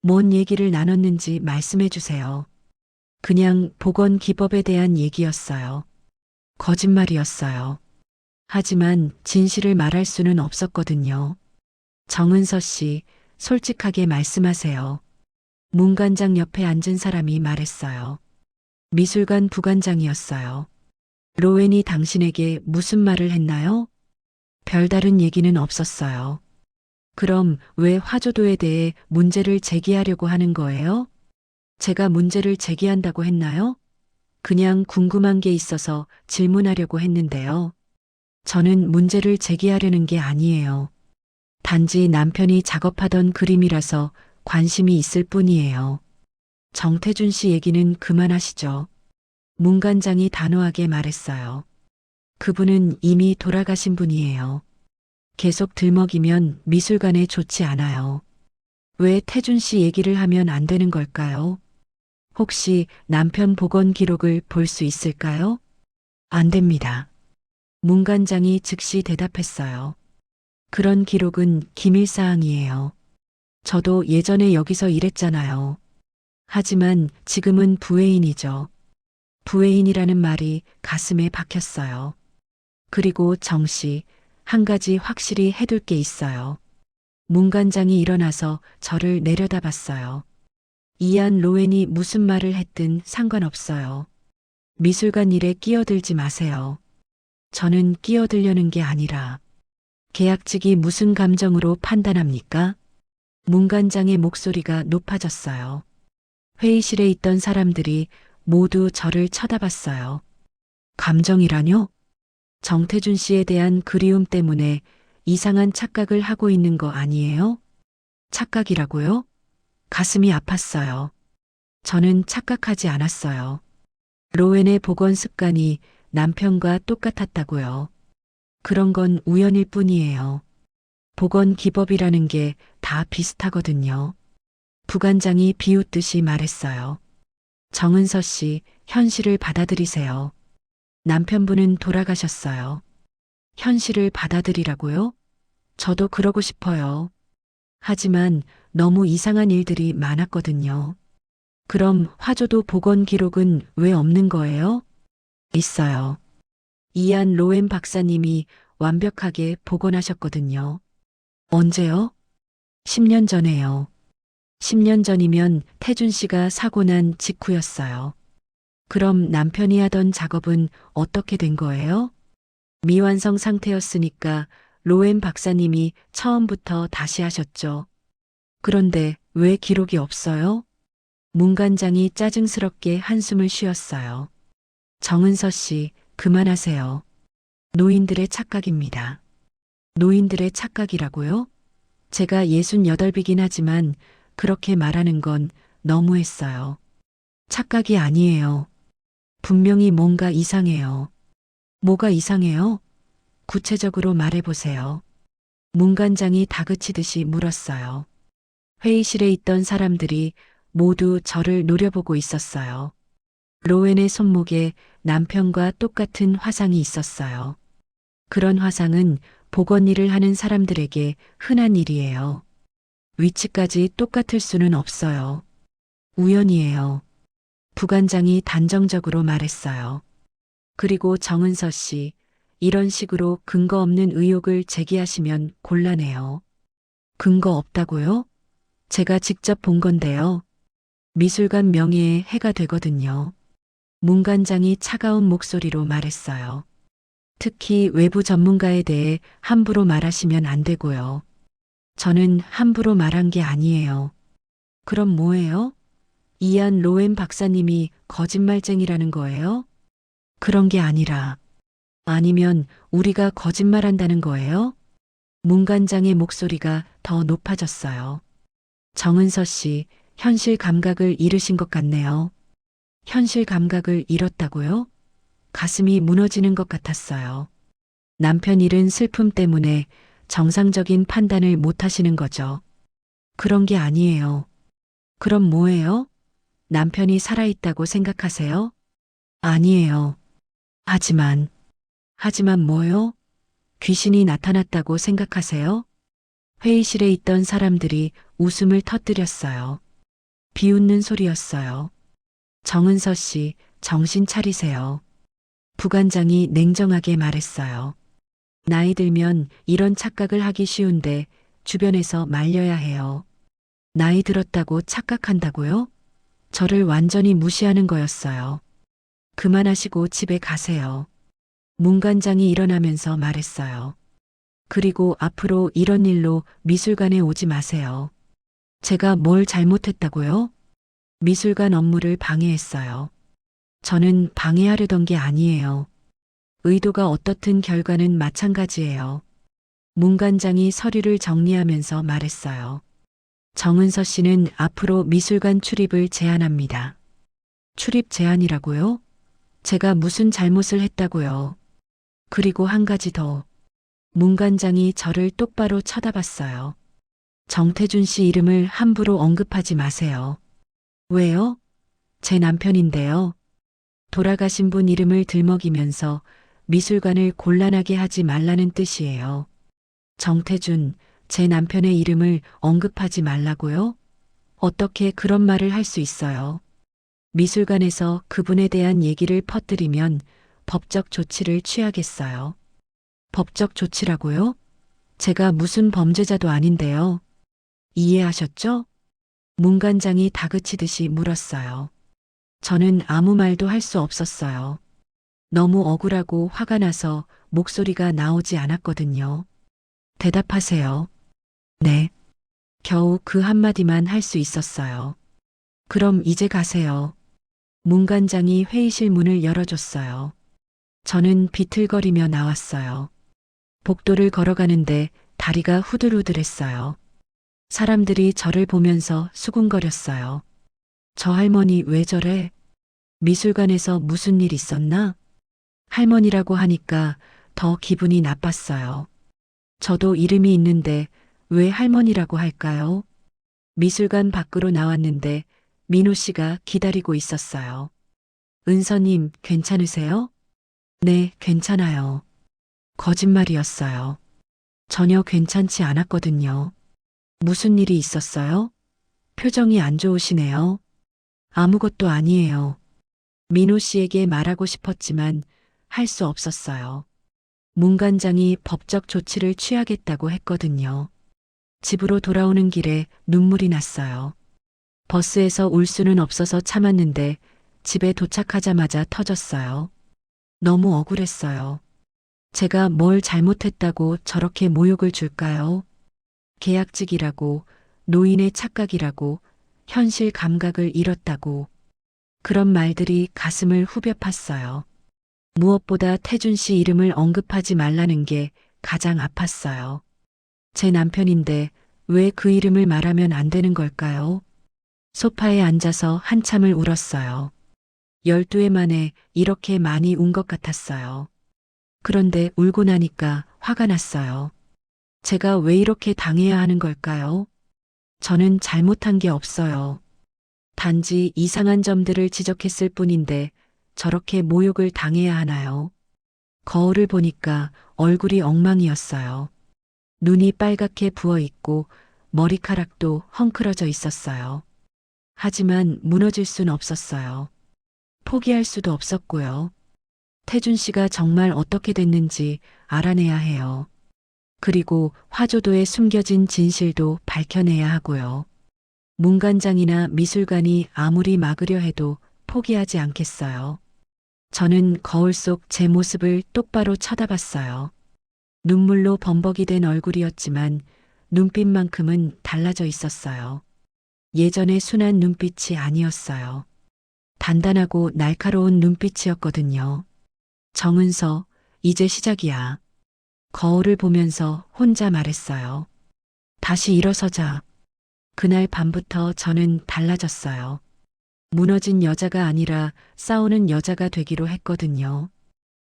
Speaker 1: 뭔 얘기를 나눴는지 말씀해 주세요. 그냥 복원 기법에 대한 얘기였어요. 거짓말이었어요. 하지만 진실을 말할 수는 없었거든요. 정은서 씨, 솔직하게 말씀하세요. 문관장 옆에 앉은 사람이 말했어요. 미술관 부관장이었어요. 로웬이 당신에게 무슨 말을 했나요? 별다른 얘기는 없었어요. 그럼 왜 화조도에 대해 문제를 제기하려고 하는 거예요? 제가 문제를 제기한다고 했나요? 그냥 궁금한 게 있어서 질문하려고 했는데요. 저는 문제를 제기하려는 게 아니에요. 단지 남편이 작업하던 그림이라서 관심이 있을 뿐이에요. 정태준 씨 얘기는 그만하시죠. 문관장이 단호하게 말했어요. 그분은 이미 돌아가신 분이에요. 계속 들먹이면 미술관에 좋지 않아요. 왜 태준 씨 얘기를 하면 안 되는 걸까요? 혹시 남편 복원 기록을 볼 수 있을까요? 안 됩니다. 문관장이 즉시 대답했어요. 그런 기록은 기밀사항이에요. 저도 예전에 여기서 일했잖아요. 하지만 지금은 부회인이죠. 부회인이라는 말이 가슴에 박혔어요. 그리고 정 씨, 한 가지 확실히 해둘 게 있어요. 문관장이 일어나서 저를 내려다봤어요. 이안 로웬이 무슨 말을 했든 상관없어요. 미술관 일에 끼어들지 마세요. 저는 끼어들려는 게 아니라 계약직이 무슨 감정으로 판단합니까? 문관장의 목소리가 높아졌어요. 회의실에 있던 사람들이 모두 저를 쳐다봤어요. 감정이라뇨? 정태준 씨에 대한 그리움 때문에 이상한 착각을 하고 있는 거 아니에요? 착각이라고요? 가슴이 아팠어요. 저는 착각하지 않았어요. 로웬의 복원 습관이 남편과 똑같았다고요. 그런 건 우연일 뿐이에요. 복원 기법이라는 게 다 비슷하거든요. 부관장이 비웃듯이 말했어요. 정은서 씨, 현실을 받아들이세요. 남편분은 돌아가셨어요. 현실을 받아들이라고요? 저도 그러고 싶어요. 하지만 너무 이상한 일들이 많았거든요. 그럼 화조도 복원 기록은 왜 없는 거예요? 있어요. 이안 로엔 박사님이 완벽하게 복원하셨거든요. 언제요? 10년 전에요. 10년 전이면 태준 씨가 사고 난 직후였어요. 그럼 남편이 하던 작업은 어떻게 된 거예요? 미완성 상태였으니까 로엔 박사님이 처음부터 다시 하셨죠. 그런데 왜 기록이 없어요? 문관장이 짜증스럽게 한숨을 쉬었어요. 정은서 씨, 그만하세요. 노인들의 착각입니다. 노인들의 착각이라고요? 제가 68이긴 하지만 그렇게 말하는 건 너무했어요. 착각이 아니에요. 분명히 뭔가 이상해요. 뭐가 이상해요? 구체적으로 말해보세요. 문관장이 다그치듯이 물었어요. 회의실에 있던 사람들이 모두 저를 노려보고 있었어요. 로웬의 손목에 남편과 똑같은 화상이 있었어요. 그런 화상은 복원 일을 하는 사람들에게 흔한 일이에요. 위치까지 똑같을 수는 없어요. 우연이에요. 부관장이 단정적으로 말했어요. 그리고 정은서 씨, 이런 식으로 근거 없는 의혹을 제기하시면 곤란해요. 근거 없다고요? 제가 직접 본 건데요. 미술관 명예에 해가 되거든요. 문관장이 차가운 목소리로 말했어요. 특히 외부 전문가에 대해 함부로 말하시면 안 되고요. 저는 함부로 말한 게 아니에요. 그럼 뭐예요? 이안 로엔 박사님이 거짓말쟁이라는 거예요? 그런 게 아니라, 아니면 우리가 거짓말한다는 거예요? 문관장의 목소리가 더 높아졌어요. 정은서 씨, 현실 감각을 잃으신 것 같네요. 현실 감각을 잃었다고요? 가슴이 무너지는 것 같았어요. 남편 잃은 슬픔 때문에 정상적인 판단을 못 하시는 거죠. 그런 게 아니에요. 그럼 뭐예요? 남편이 살아있다고 생각하세요? 아니에요. 하지만 뭐요? 귀신이 나타났다고 생각하세요? 회의실에 있던 사람들이 웃음을 터뜨렸어요. 비웃는 소리였어요. 정은서 씨, 정신 차리세요. 부관장이 냉정하게 말했어요. 나이 들면 이런 착각을 하기 쉬운데 주변에서 말려야 해요. 나이 들었다고 착각한다고요? 저를 완전히 무시하는 거였어요. 그만하시고 집에 가세요. 문관장이 일어나면서 말했어요. 그리고 앞으로 이런 일로 미술관에 오지 마세요. 제가 뭘 잘못했다고요? 미술관 업무를 방해했어요. 저는 방해하려던 게 아니에요. 의도가 어떻든 결과는 마찬가지예요. 문관장이 서류를 정리하면서 말했어요. 정은서 씨는 앞으로 미술관 출입을 제한합니다. 출입 제한이라고요? 제가 무슨 잘못을 했다고요? 그리고 한 가지 더. 문관장이 저를 똑바로 쳐다봤어요. 정태준 씨 이름을 함부로 언급하지 마세요. 왜요? 제 남편인데요. 돌아가신 분 이름을 들먹이면서 미술관을 곤란하게 하지 말라는 뜻이에요. 정태준, 제 남편의 이름을 언급하지 말라고요? 어떻게 그런 말을 할 수 있어요? 미술관에서 그분에 대한 얘기를 퍼뜨리면 법적 조치를 취하겠어요. 법적 조치라고요? 제가 무슨 범죄자도 아닌데요. 이해하셨죠? 문관장이 다그치듯이 물었어요. 저는 아무 말도 할 수 없었어요. 너무 억울하고 화가 나서 목소리가 나오지 않았거든요. 대답하세요. 네. 겨우 그 한마디만 할 수 있었어요. 그럼 이제 가세요. 문관장이 회의실 문을 열어줬어요. 저는 비틀거리며 나왔어요. 복도를 걸어가는데 다리가 후들후들했어요. 사람들이 저를 보면서 수군거렸어요. 저 할머니 왜 저래? 미술관에서 무슨 일 있었나? 할머니라고 하니까 더 기분이 나빴어요. 저도 이름이 있는데 왜 할머니라고 할까요? 미술관 밖으로 나왔는데 민호 씨가 기다리고 있었어요. 은서님, 괜찮으세요? 네, 괜찮아요. 거짓말이었어요. 전혀 괜찮지 않았거든요. 무슨 일이 있었어요? 표정이 안 좋으시네요. 아무것도 아니에요. 민호 씨에게 말하고 싶었지만 할 수 없었어요. 문관장이 법적 조치를 취하겠다고 했거든요. 집으로 돌아오는 길에 눈물이 났어요. 버스에서 울 수는 없어서 참았는데 집에 도착하자마자 터졌어요. 너무 억울했어요. 제가 뭘 잘못했다고 저렇게 모욕을 줄까요? 계약직이라고, 노인의 착각이라고, 현실 감각을 잃었다고. 그런 말들이 가슴을 후벼 팠어요. 무엇보다 태준 씨 이름을 언급하지 말라는 게 가장 아팠어요. 제 남편인데 왜 그 이름을 말하면 안 되는 걸까요? 소파에 앉아서 한참을 울었어요. 12해 만에 이렇게 많이 운 것 같았어요. 그런데 울고 나니까 화가 났어요. 제가 왜 이렇게 당해야 하는 걸까요? 저는 잘못한 게 없어요. 단지 이상한 점들을 지적했을 뿐인데 저렇게 모욕을 당해야 하나요? 거울을 보니까 얼굴이 엉망이었어요. 눈이 빨갛게 부어 있고 머리카락도 헝클어져 있었어요. 하지만 무너질 순 없었어요. 포기할 수도 없었고요. 태준 씨가 정말 어떻게 됐는지 알아내야 해요. 그리고 화조도에 숨겨진 진실도 밝혀내야 하고요. 문관장이나 미술관이 아무리 막으려 해도 포기하지 않겠어요. 저는 거울 속 제 모습을 똑바로 쳐다봤어요. 눈물로 범벅이 된 얼굴이었지만 눈빛만큼은 달라져 있었어요. 예전의 순한 눈빛이 아니었어요. 단단하고 날카로운 눈빛이었거든요. 정은서, 이제 시작이야. 거울을 보면서 혼자 말했어요. 다시 일어서자. 그날 밤부터 저는 달라졌어요. 무너진 여자가 아니라 싸우는 여자가 되기로 했거든요.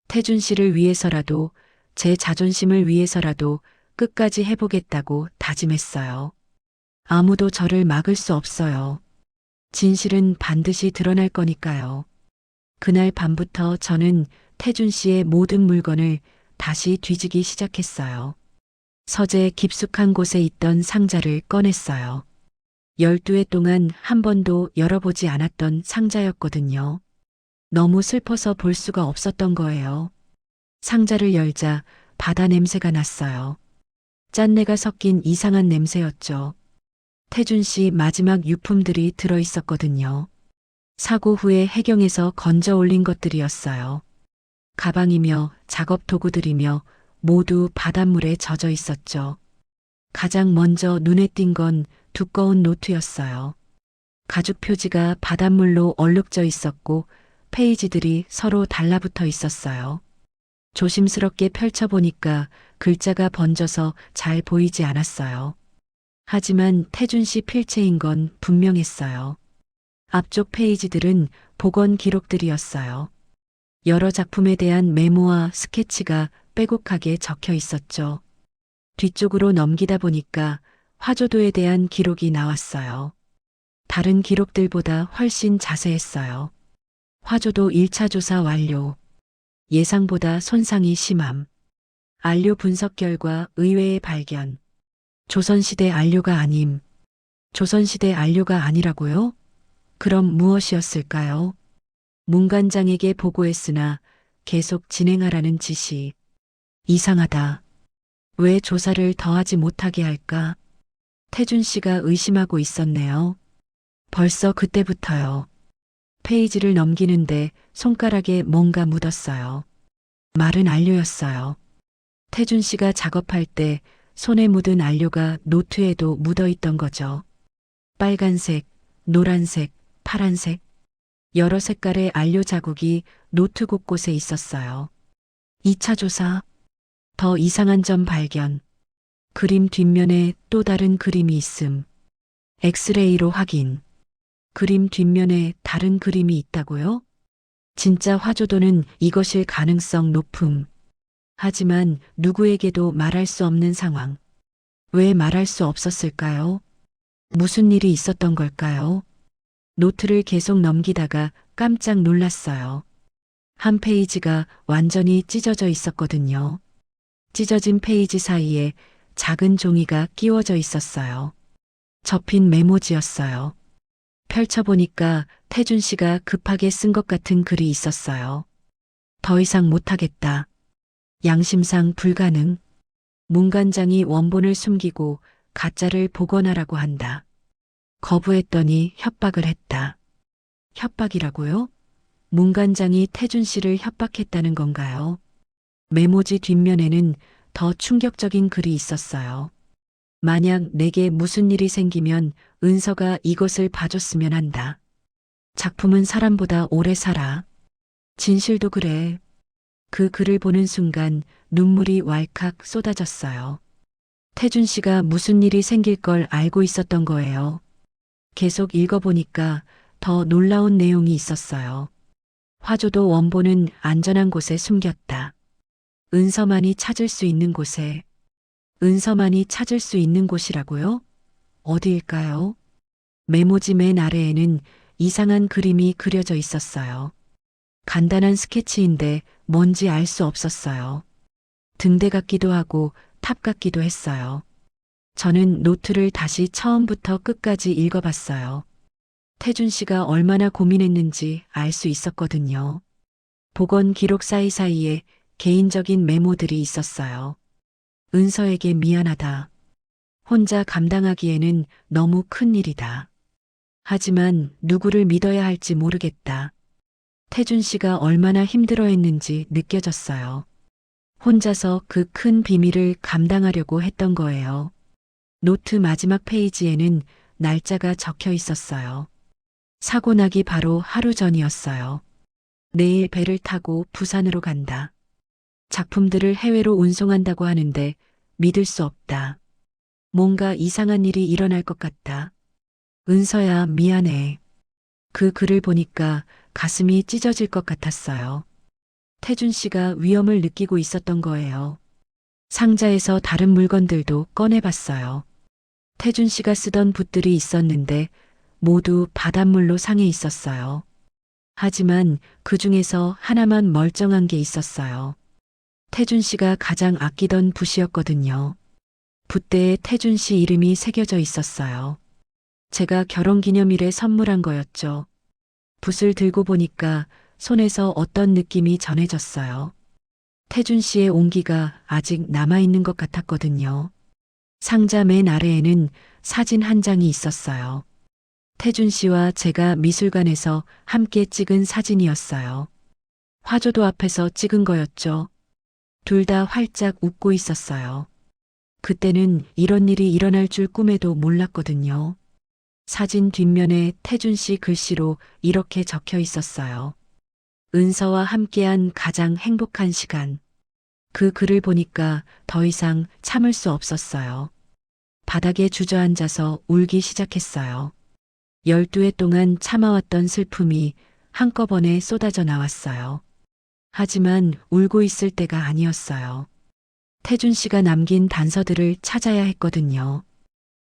Speaker 1: 태준 씨를 위해서라도, 제 자존심을 위해서라도 끝까지 해보겠다고 다짐했어요. 아무도 저를 막을 수 없어요. 진실은 반드시 드러날 거니까요. 그날 밤부터 저는 태준 씨의 모든 물건을 다시 뒤지기 시작했어요. 서재 깊숙한 곳에 있던 상자를 꺼냈어요. 12해 동안 한 번도 열어보지 않았던 상자였거든요. 너무 슬퍼서 볼 수가 없었던 거예요. 상자를 열자 바다 냄새가 났어요. 짠내가 섞인 이상한 냄새였죠. 태준 씨 마지막 유품들이 들어 있었거든요. 사고 후에 해경에서 건져 올린 것들이었어요. 가방이며 작업 도구들이며 모두 바닷물에 젖어 있었죠. 가장 먼저 눈에 띈 건 두꺼운 노트였어요. 가죽 표지가 바닷물로 얼룩져 있었고 페이지들이 서로 달라붙어 있었어요. 조심스럽게 펼쳐보니까 글자가 번져서 잘 보이지 않았어요. 하지만 태준 씨 필체인 건 분명했어요. 앞쪽 페이지들은 복원 기록들이었어요. 여러 작품에 대한 메모와 스케치가 빼곡하게 적혀 있었죠. 뒤쪽으로 넘기다 보니까 화조도에 대한 기록이 나왔어요. 다른 기록들보다 훨씬 자세했어요. 화조도 1차 조사 완료. 예상보다 손상이 심함. 안료 분석 결과 의외의 발견. 조선시대 안료가 아님. 조선시대 안료가 아니라고요? 그럼 무엇이었을까요? 문관장에게 보고했으나 계속 진행하라는 지시. 이상하다. 왜 조사를 더하지 못하게 할까? 태준 씨가 의심하고 있었네요. 벌써 그때부터요. 페이지를 넘기는데 손가락에 뭔가 묻었어요. 마른 안료였어요. 태준 씨가 작업할 때 손에 묻은 안료가 노트에도 묻어 있던 거죠. 빨간색, 노란색, 파란색, 여러 색깔의 안료 자국이 노트 곳곳에 있었어요. 2차 조사, 더 이상한 점 발견. 그림 뒷면에 또 다른 그림이 있음. 엑스레이로 확인. 그림 뒷면에 다른 그림이 있다고요? 진짜 화조도는 이것일 가능성 높음. 하지만 누구에게도 말할 수 없는 상황. 왜 말할 수 없었을까요? 무슨 일이 있었던 걸까요? 노트를 계속 넘기다가 깜짝 놀랐어요. 한 페이지가 완전히 찢어져 있었거든요. 찢어진 페이지 사이에 작은 종이가 끼워져 있었어요. 접힌 메모지였어요. 펼쳐보니까 태준 씨가 급하게 쓴 것 같은 글이 있었어요. 더 이상 못하겠다. 양심상 불가능. 문관장이 원본을 숨기고 가짜를 복원하라고 한다. 거부했더니 협박을 했다. 협박이라고요? 문관장이 태준 씨를 협박했다는 건가요? 메모지 뒷면에는 더 충격적인 글이 있었어요. 만약 내게 무슨 일이 생기면 은서가 이것을 봐줬으면 한다. 작품은 사람보다 오래 살아. 진실도 그래. 그 글을 보는 순간 눈물이 왈칵 쏟아졌어요. 태준 씨가 무슨 일이 생길 걸 알고 있었던 거예요. 계속 읽어보니까 더 놀라운 내용이 있었어요. 화조도 원본은 안전한 곳에 숨겼다. 은서만이 찾을 수 있는 곳에. 은서만이 찾을 수 있는 곳이라고요? 어디일까요? 메모지 맨 아래에는 이상한 그림이 그려져 있었어요. 간단한 스케치인데 뭔지 알 수 없었어요. 등대 같기도 하고 탑 같기도 했어요. 저는 노트를 다시 처음부터 끝까지 읽어봤어요. 태준 씨가 얼마나 고민했는지 알 수 있었거든요. 복원 기록 사이사이에 개인적인 메모들이 있었어요. 은서에게 미안하다. 혼자 감당하기에는 너무 큰 일이다. 하지만 누구를 믿어야 할지 모르겠다. 태준 씨가 얼마나 힘들어했는지 느껴졌어요. 혼자서 그 큰 비밀을 감당하려고 했던 거예요. 노트 마지막 페이지에는 날짜가 적혀 있었어요. 사고 나기 바로 하루 전이었어요. 내일 배를 타고 부산으로 간다. 작품들을 해외로 운송한다고 하는데 믿을 수 없다. 뭔가 이상한 일이 일어날 것 같다. 은서야, 미안해. 그 글을 보니까 가슴이 찢어질 것 같았어요. 태준 씨가 위험을 느끼고 있었던 거예요. 상자에서 다른 물건들도 꺼내봤어요. 태준 씨가 쓰던 붓들이 있었는데 모두 바닷물로 상해 있었어요. 하지만 그 중에서 하나만 멀쩡한 게 있었어요. 태준 씨가 가장 아끼던 붓이었거든요. 붓대에 태준 씨 이름이 새겨져 있었어요. 제가 결혼기념일에 선물한 거였죠. 붓을 들고 보니까 손에서 어떤 느낌이 전해졌어요. 태준 씨의 온기가 아직 남아있는 것 같았거든요. 상자 맨 아래에는 사진 한 장이 있었어요. 태준 씨와 제가 미술관에서 함께 찍은 사진이었어요. 화조도 앞에서 찍은 거였죠. 둘 다 활짝 웃고 있었어요. 그때는 이런 일이 일어날 줄 꿈에도 몰랐거든요. 사진 뒷면에 태준 씨 글씨로 이렇게 적혀 있었어요. 은서와 함께한 가장 행복한 시간. 그 글을 보니까 더 이상 참을 수 없었어요. 바닥에 주저앉아서 울기 시작했어요. 12해 동안 참아왔던 슬픔이 한꺼번에 쏟아져 나왔어요. 하지만 울고 있을 때가 아니었어요. 태준 씨가 남긴 단서들을 찾아야 했거든요.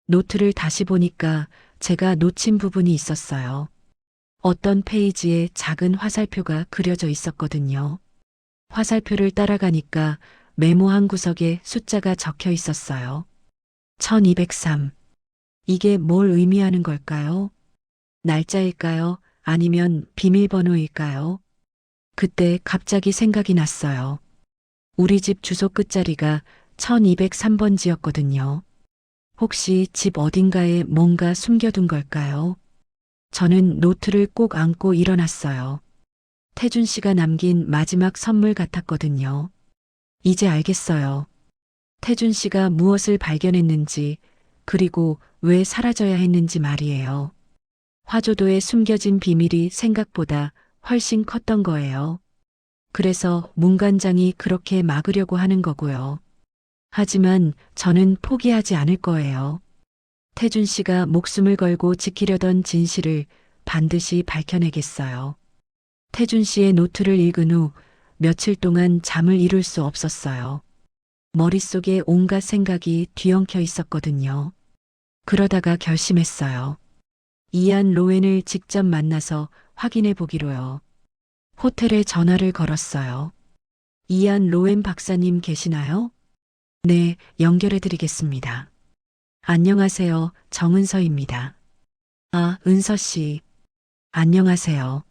Speaker 1: 노트를 다시 보니까 제가 놓친 부분이 있었어요. 어떤 페이지에 작은 화살표가 그려져 있었거든요. 화살표를 따라가니까 메모 한 구석에 숫자가 적혀 있었어요. 1203. 이게 뭘 의미하는 걸까요? 날짜일까요? 아니면 비밀번호일까요? 그때 갑자기 생각이 났어요. 우리 집 주소 끝자리가 1203번지였거든요. 혹시 집 어딘가에 뭔가 숨겨둔 걸까요? 저는 노트를 꼭 안고 일어났어요. 태준 씨가 남긴 마지막 선물 같았거든요. 이제 알겠어요. 태준 씨가 무엇을 발견했는지, 그리고 왜 사라져야 했는지 말이에요. 화조도에 숨겨진 비밀이 생각보다 훨씬 컸던 거예요. 그래서 문관장이 그렇게 막으려고 하는 거고요. 하지만 저는 포기하지 않을 거예요. 태준 씨가 목숨을 걸고 지키려던 진실을 반드시 밝혀내겠어요. 태준 씨의 노트를 읽은 후 며칠 동안 잠을 이룰 수 없었어요. 머릿속에 온갖 생각이 뒤엉켜 있었거든요. 그러다가 결심했어요. 이안 로웬을 직접 만나서 확인해 보기로요. 호텔에 전화를 걸었어요. 이안 로웬 박사님 계시나요? 네, 연결해 드리겠습니다. 안녕하세요. 정은서입니다. 아, 은서 씨. 안녕하세요.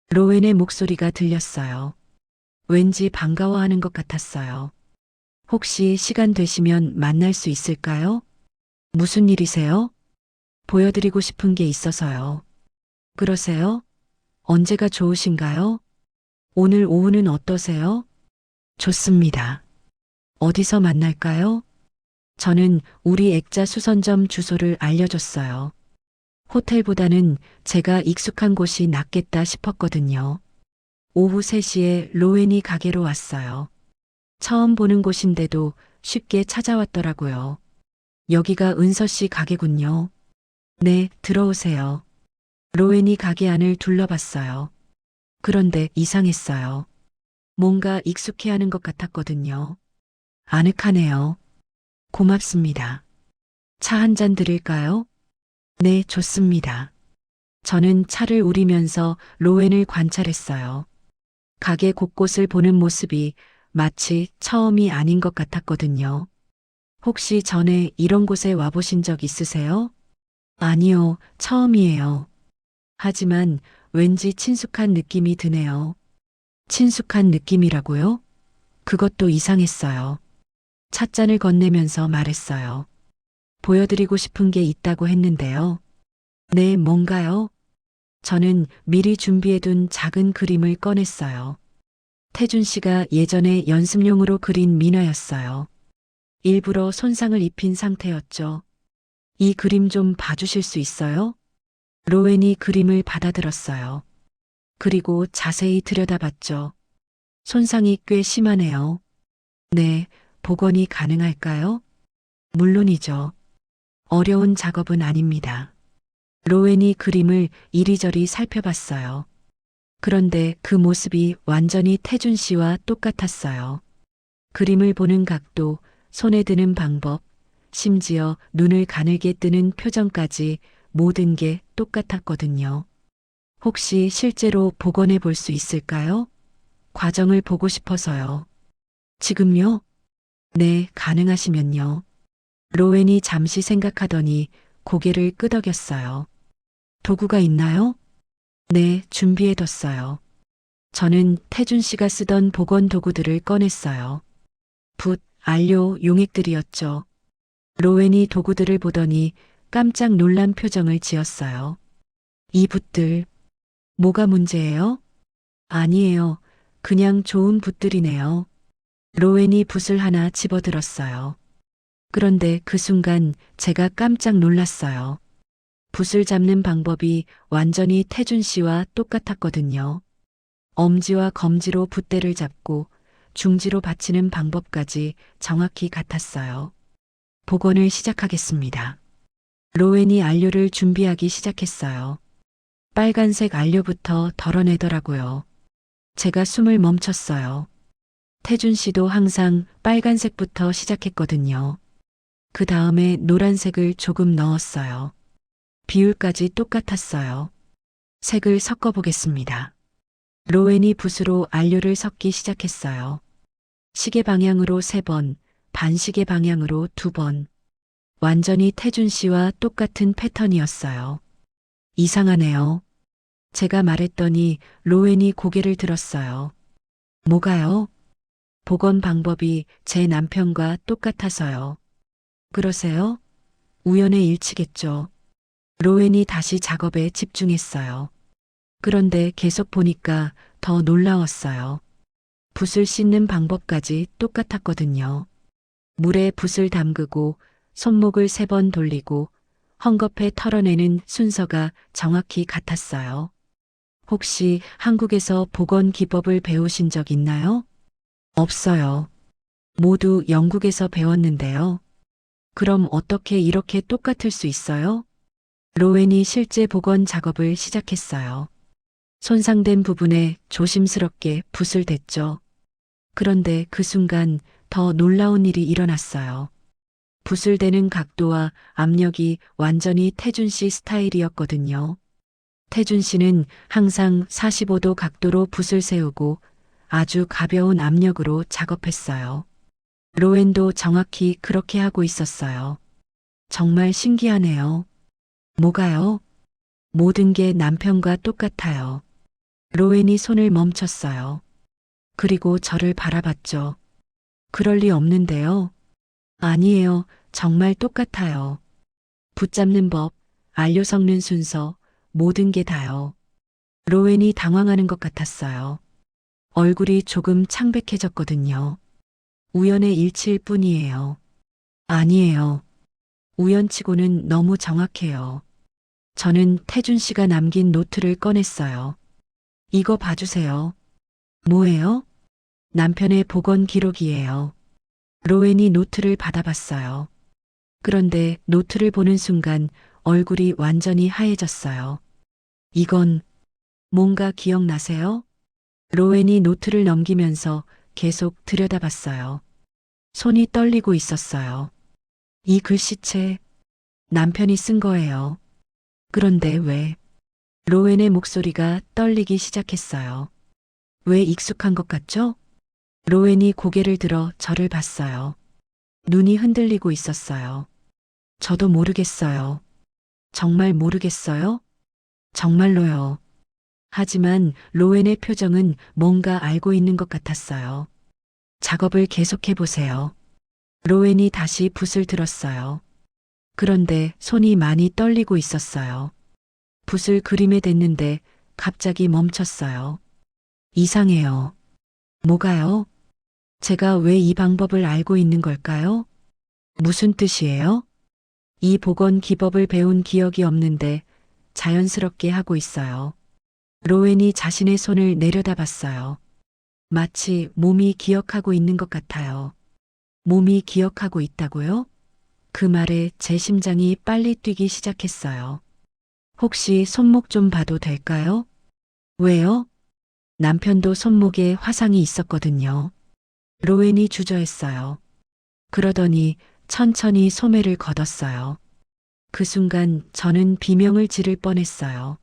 Speaker 1: 로웬의 목소리가 들렸어요. 왠지 반가워하는 것 같았어요. 혹시 시간 되시면 만날 수 있을까요? 무슨 일이세요? 보여드리고 싶은 게 있어서요. 그러세요? 언제가 좋으신가요? 오늘 오후는 어떠세요? 좋습니다. 어디서 만날까요? 저는 우리 액자 수선점 주소를 알려줬어요. 호텔보다는 제가 익숙한 곳이 낫겠다 싶었거든요. 오후 3시에 로웬이 가게로 왔어요. 처음 보는 곳인데도 쉽게 찾아왔더라고요. 여기가 은서 씨 가게군요. 네, 들어오세요. 로웬이 가게 안을 둘러봤어요. 그런데 이상했어요. 뭔가 익숙해하는 것 같았거든요. 아늑하네요. 고맙습니다. 차 한 잔 드릴까요? 네, 좋습니다. 저는 차를 우리면서 로웬을 관찰했어요. 가게 곳곳을 보는 모습이 마치 처음이 아닌 것 같았거든요. 혹시 전에 이런 곳에 와보신 적 있으세요? 아니요, 처음이에요. 하지만 왠지 친숙한 느낌이 드네요. 친숙한 느낌이라고요? 그것도 이상했어요. 찻잔을 건네면서 말했어요. 보여드리고 싶은 게 있다고 했는데요. 네, 뭔가요? 저는 미리 준비해둔 작은 그림을 꺼냈어요. 태준 씨가 예전에 연습용으로 그린 민화였어요. 일부러 손상을 입힌 상태였죠. 이 그림 좀 봐주실 수 있어요? 로웬이 그림을 받아들었어요. 그리고 자세히 들여다봤죠. 손상이 꽤 심하네요. 네, 복원이 가능할까요? 물론이죠. 어려운 작업은 아닙니다. 로웬이 그림을 이리저리 살펴봤어요. 그런데 그 모습이 완전히 태준 씨와 똑같았어요. 그림을 보는 각도, 손에 드는 방법, 심지어 눈을 가늘게 뜨는 표정까지 모든 게 똑같았거든요. 혹시 실제로 복원해 볼 수 있을까요? 과정을 보고 싶어서요. 지금요? 네, 가능하시면요. 로웬이 잠시 생각하더니 고개를 끄덕였어요. 도구가 있나요? 네, 준비해뒀어요. 저는 태준 씨가 쓰던 복원 도구들을 꺼냈어요. 붓, 안료, 용액들이었죠. 로웬이 도구들을 보더니 깜짝 놀란 표정을 지었어요. 이 붓들, 뭐가 문제예요? 아니에요. 그냥 좋은 붓들이네요. 로웬이 붓을 하나 집어들었어요. 그런데 그 순간 제가 깜짝 놀랐어요. 붓을 잡는 방법이 완전히 태준 씨와 똑같았거든요. 엄지와 검지로 붓대를 잡고 중지로 받치는 방법까지 정확히 같았어요. 복원을 시작하겠습니다. 로웬이 안료를 준비하기 시작했어요. 빨간색 안료부터 덜어내더라고요. 제가 숨을 멈췄어요. 태준 씨도 항상 빨간색부터 시작했거든요. 그 다음에 노란색을 조금 넣었어요. 비율까지 똑같았어요. 색을 섞어보겠습니다. 로웬이 붓으로 안료를 섞기 시작했어요. 시계 방향으로 3번, 반시계 방향으로 2번. 완전히 태준 씨와 똑같은 패턴이었어요. 이상하네요. 제가 말했더니 로웬이 고개를 들었어요. 뭐가요? 복원 방법이 제 남편과 똑같아서요. 그러세요? 우연의 일치겠죠. 로웬이 다시 작업에 집중했어요. 그런데 계속 보니까 더 놀라웠어요. 붓을 씻는 방법까지 똑같았거든요. 물에 붓을 담그고 손목을 3번 돌리고 헝겊에 털어내는 순서가 정확히 같았어요. 혹시 한국에서 복원 기법을 배우신 적 있나요? 없어요. 모두 영국에서 배웠는데요. 그럼 어떻게 이렇게 똑같을 수 있어요? 로웬이 실제 복원 작업을 시작했어요. 손상된 부분에 조심스럽게 붓을 댔죠. 그런데 그 순간 더 놀라운 일이 일어났어요. 붓을 대는 각도와 압력이 완전히 태준 씨 스타일이었거든요. 태준 씨는 항상 45도 각도로 붓을 세우고 아주 가벼운 압력으로 작업했어요. 로웬도 정확히 그렇게 하고 있었어요. 정말 신기하네요. 뭐가요? 모든 게 남편과 똑같아요. 로웬이 손을 멈췄어요. 그리고 저를 바라봤죠. 그럴 리 없는데요. 아니에요. 정말 똑같아요. 붙잡는 법, 알료 섞는 순서, 모든 게 다요. 로웬이 당황하는 것 같았어요. 얼굴이 조금 창백해졌거든요. 우연의 일치일 뿐이에요. 아니에요. 우연치고는 너무 정확해요. 저는 태준 씨가 남긴 노트를 꺼냈어요. 이거 봐주세요. 뭐예요? 남편의 복원 기록이에요. 로웬이 노트를 받아봤어요. 그런데 노트를 보는 순간 얼굴이 완전히 하얘졌어요. 이건 뭔가 기억나세요? 로웬이 노트를 넘기면서 계속 들여다봤어요. 손이 떨리고 있었어요. 이 글씨체 남편이 쓴 거예요. 그런데 왜? 로웬의 목소리가 떨리기 시작했어요. 왜 익숙한 것 같죠? 로웬이 고개를 들어 저를 봤어요. 눈이 흔들리고 있었어요. 저도 모르겠어요. 정말 모르겠어요? 정말로요. 하지만 로웬의 표정은 뭔가 알고 있는 것 같았어요. 작업을 계속해 보세요. 로웬이 다시 붓을 들었어요. 그런데 손이 많이 떨리고 있었어요. 붓을 그림에 댔는데 갑자기 멈췄어요. 이상해요. 뭐가요? 제가 왜 이 방법을 알고 있는 걸까요? 무슨 뜻이에요? 이 복원 기법을 배운 기억이 없는데 자연스럽게 하고 있어요. 로웬이 자신의 손을 내려다봤어요. 마치 몸이 기억하고 있는 것 같아요. 몸이 기억하고 있다고요? 그 말에 제 심장이 빨리 뛰기 시작했어요. 혹시 손목 좀 봐도 될까요? 왜요? 남편도 손목에 화상이 있었거든요. 로웬이 주저했어요. 그러더니 천천히 소매를 걷었어요. 그 순간 저는 비명을 지를 뻔했어요.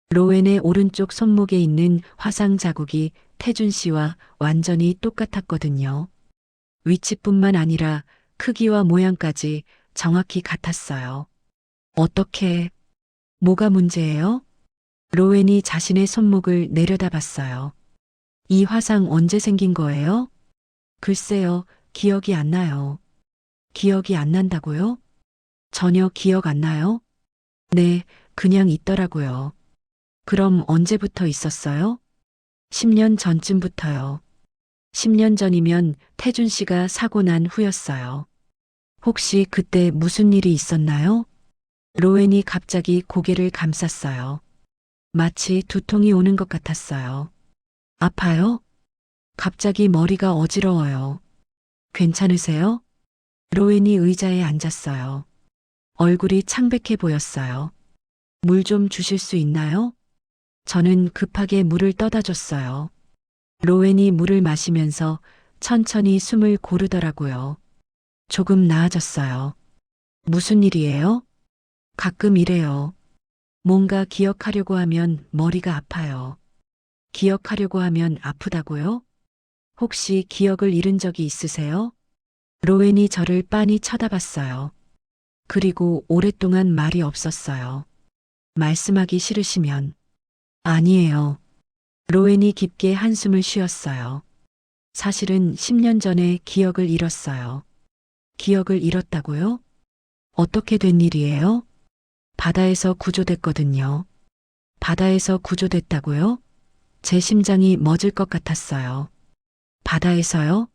Speaker 1: 로웬의 오른쪽 손목에 있는 화상 자국이 태준 씨와 완전히 똑같았거든요. 위치뿐만 아니라 크기와 모양까지 정확히 같았어요. 어떻게, 뭐가 문제예요? 로웬이 자신의 손목을 내려다봤어요. 이 화상 언제 생긴 거예요? 글쎄요, 기억이 안 나요. 기억이 안 난다고요? 전혀 기억 안 나요? 네, 그냥 있더라고요. 그럼 언제부터 있었어요? 10년 전쯤부터요. 10년 전이면 태준 씨가 사고 난 후였어요. 혹시 그때 무슨 일이 있었나요? 로웬이 갑자기 고개를 감쌌어요. 마치 두통이 오는 것 같았어요. 아파요? 갑자기 머리가 어지러워요. 괜찮으세요? 로웬이 의자에 앉았어요. 얼굴이 창백해 보였어요. 물 좀 주실 수 있나요? 저는 급하게 물을 떠다 줬어요. 로웬이 물을 마시면서 천천히 숨을 고르더라고요. 조금 나아졌어요. 무슨 일이에요? 가끔 이래요. 뭔가 기억하려고 하면 머리가 아파요. 기억하려고 하면 아프다고요? 혹시 기억을 잃은 적이 있으세요? 로웬이 저를 빤히 쳐다봤어요. 그리고 오랫동안 말이 없었어요. 말씀하기 싫으시면. 아니에요. 로웬이 깊게 한숨을 쉬었어요. 사실은 10년 전에 기억을 잃었어요. 기억을 잃었다고요? 어떻게 된 일이에요? 바다에서 구조됐거든요. 바다에서 구조됐다고요? 제 심장이 멎을 것 같았어요. 바다에서요?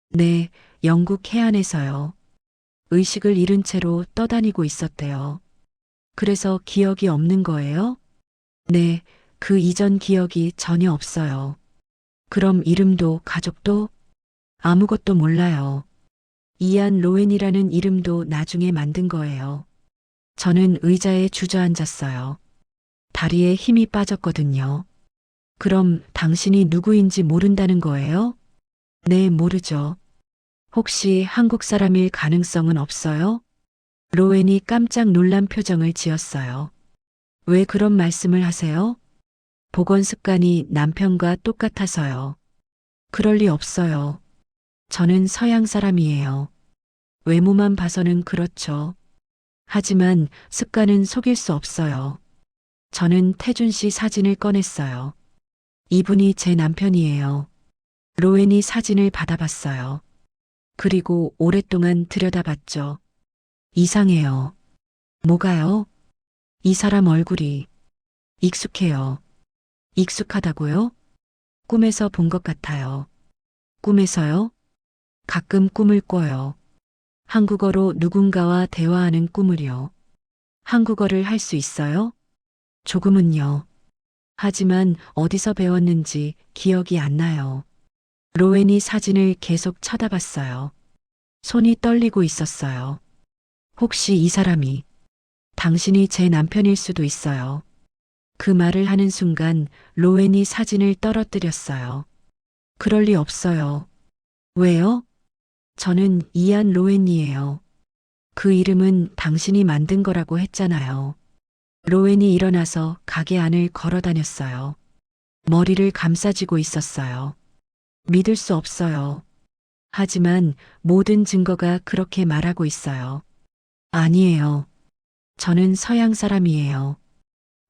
Speaker 1: 네, 영국 해안에서요. 의식을 잃은 채로 떠다니고 있었대요. 그래서 기억이 없는 거예요? 네, 그 이전 기억이 전혀 없어요. 그럼 이름도 가족도 아무것도 몰라요. 이안 로웬이라는 이름도 나중에 만든 거예요. 저는 의자에 주저앉았어요. 다리에 힘이 빠졌거든요. 그럼 당신이 누구인지 모른다는 거예요? 네, 모르죠. 혹시 한국 사람일 가능성은 없어요? 로웬이 깜짝 놀란 표정을 지었어요. 왜 그런 말씀을 하세요? 복원 습관이 남편과 똑같아서요. 그럴 리 없어요. 저는 서양 사람이에요. 외모만 봐서는 그렇죠. 하지만 습관은 속일 수 없어요. 저는 태준 씨 사진을 꺼냈어요. 이분이 제 남편이에요. 로웬이 사진을 받아봤어요. 그리고 오랫동안 들여다봤죠. 이상해요. 뭐가요? 이 사람 얼굴이 익숙해요. 익숙하다고요? 꿈에서 본 것 같아요. 꿈에서요? 가끔 꿈을 꿔요. 한국어로 누군가와 대화하는 꿈을요. 한국어를 할 수 있어요? 조금은요. 하지만 어디서 배웠는지 기억이 안 나요. 로웬이 사진을 계속 쳐다봤어요. 손이 떨리고 있었어요. 혹시 이 사람이 당신이 제 남편일 수도 있어요. 그 말을 하는 순간 로웬이 사진을 떨어뜨렸어요. 그럴 리 없어요. 왜요? 저는 이안 로웬이에요. 그 이름은 당신이 만든 거라고 했잖아요. 로웬이 일어나서 가게 안을 걸어 다녔어요. 머리를 감싸쥐고 있었어요. 믿을 수 없어요. 하지만 모든 증거가 그렇게 말하고 있어요. 아니에요. 저는 서양 사람이에요.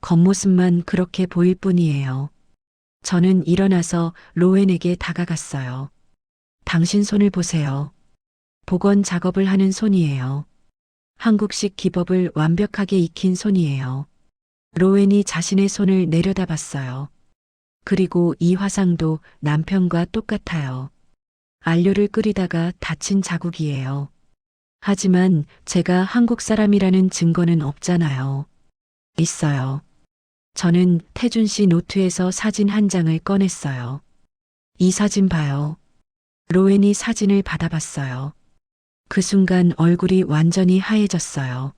Speaker 1: 겉모습만 그렇게 보일 뿐이에요. 저는 일어나서 로웬에게 다가갔어요. 당신 손을 보세요. 복원 작업을 하는 손이에요. 한국식 기법을 완벽하게 익힌 손이에요. 로웬이 자신의 손을 내려다봤어요. 그리고 이 화상도 남편과 똑같아요. 안료를 끓이다가 다친 자국이에요. 하지만 제가 한국 사람이라는 증거는 없잖아요. 있어요. 저는 태준 씨 노트에서 사진 한 장을 꺼냈어요. 이 사진 봐요. 로웬이 사진을 받아봤어요. 그 순간 얼굴이 완전히 하얘졌어요.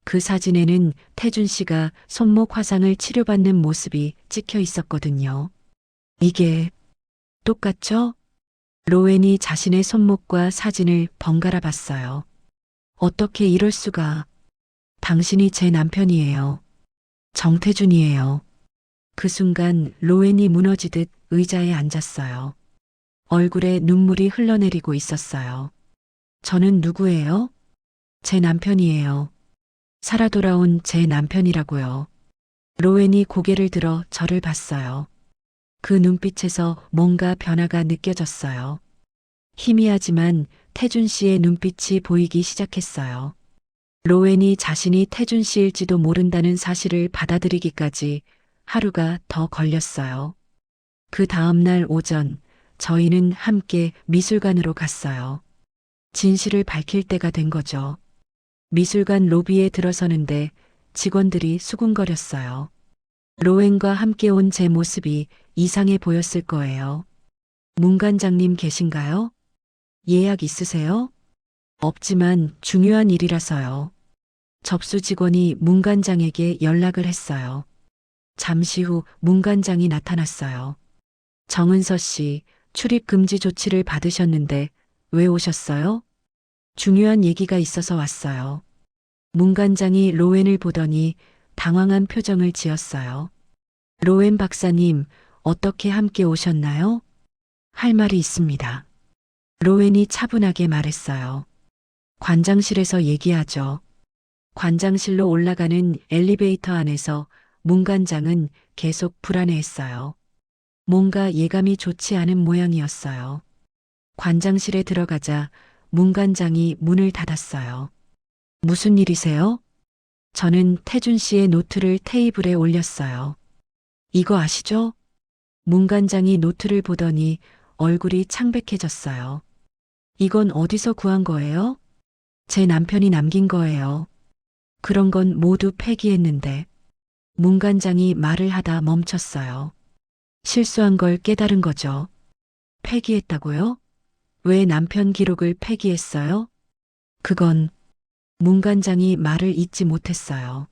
Speaker 1: 그 사진에는 태준 씨가 손목 화상을 치료받는 모습이 찍혀 있었거든요. 이게 똑같죠? 로웬이 자신의 손목과 사진을 번갈아 봤어요. 어떻게 이럴 수가. 당신이 제 남편이에요. 정태준이에요. 그 순간 로웬이 무너지듯 의자에 앉았어요. 얼굴에 눈물이 흘러내리고 있었어요. 저는 누구예요? 제 남편이에요. 살아 돌아온 제 남편이라고요. 로웬이 고개를 들어 저를 봤어요. 그 눈빛에서 뭔가 변화가 느껴졌어요. 희미하지만 태준 씨의 눈빛이 보이기 시작했어요. 로웬이 자신이 태준 씨일지도 모른다는 사실을 받아들이기까지 하루가 더 걸렸어요. 그 다음 날 오전, 저희는 함께 미술관으로 갔어요. 진실을 밝힐 때가 된 거죠. 미술관 로비에 들어서는데 직원들이 수군거렸어요. 로웬과 함께 온 제 모습이 이상해 보였을 거예요. 문관장님 계신가요? 예약 있으세요? 없지만 중요한 일이라서요. 접수 직원이 문관장에게 연락을 했어요. 잠시 후 문관장이 나타났어요. 정은서 씨, 출입 금지 조치를 받으셨는데 왜 오셨어요? 중요한 얘기가 있어서 왔어요. 문관장이 로웬을 보더니 당황한 표정을 지었어요. 로웬 박사님, 어떻게 함께 오셨나요? 할 말이 있습니다. 로웬이 차분하게 말했어요. 관장실에서 얘기하죠. 관장실로 올라가는 엘리베이터 안에서 문 관장은 계속 불안해했어요. 뭔가 예감이 좋지 않은 모양이었어요. 관장실에 들어가자 문 관장이 문을 닫았어요. 무슨 일이세요? 저는 태준 씨의 노트를 테이블에 올렸어요. 이거 아시죠? 문 관장이 노트를 보더니 얼굴이 창백해졌어요. 이건 어디서 구한 거예요? 제 남편이 남긴 거예요. 그런 건 모두 폐기했는데. 문 관장이 말을 하다 멈췄어요. 실수한 걸 깨달은 거죠. 폐기했다고요? 왜 남편 기록을 폐기했어요? 그건 문 관장이 말을 잇지 못했어요.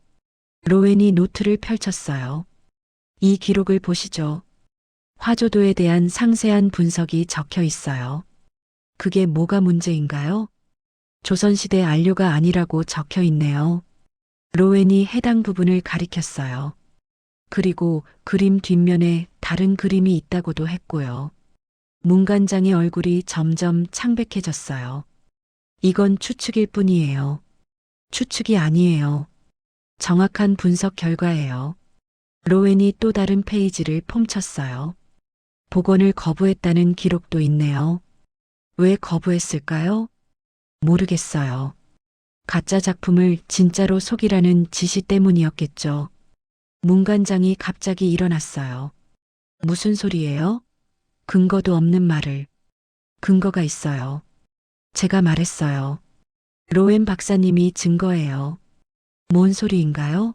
Speaker 1: 로웬이 노트를 펼쳤어요. 이 기록을 보시죠. 화조도에 대한 상세한 분석이 적혀 있어요. 그게 뭐가 문제인가요? 조선시대 안료가 아니라고 적혀 있네요. 로웬이 해당 부분을 가리켰어요. 그리고 그림 뒷면에 다른 그림이 있다고도 했고요. 문 관장의 얼굴이 점점 창백해졌어요. 이건 추측일 뿐이에요. 추측이 아니에요. 정확한 분석 결과예요. 로웬이 또 다른 페이지를 펼쳤어요. 복원을 거부했다는 기록도 있네요. 왜 거부했을까요? 모르겠어요. 가짜 작품을 진짜로 속이라는 지시 때문이었겠죠. 문 관장이 갑자기 일어났어요. 무슨 소리예요? 근거도 없는 말을. 근거가 있어요. 제가 말했어요. 로웬 박사님이 증거예요. 뭔 소리인가요?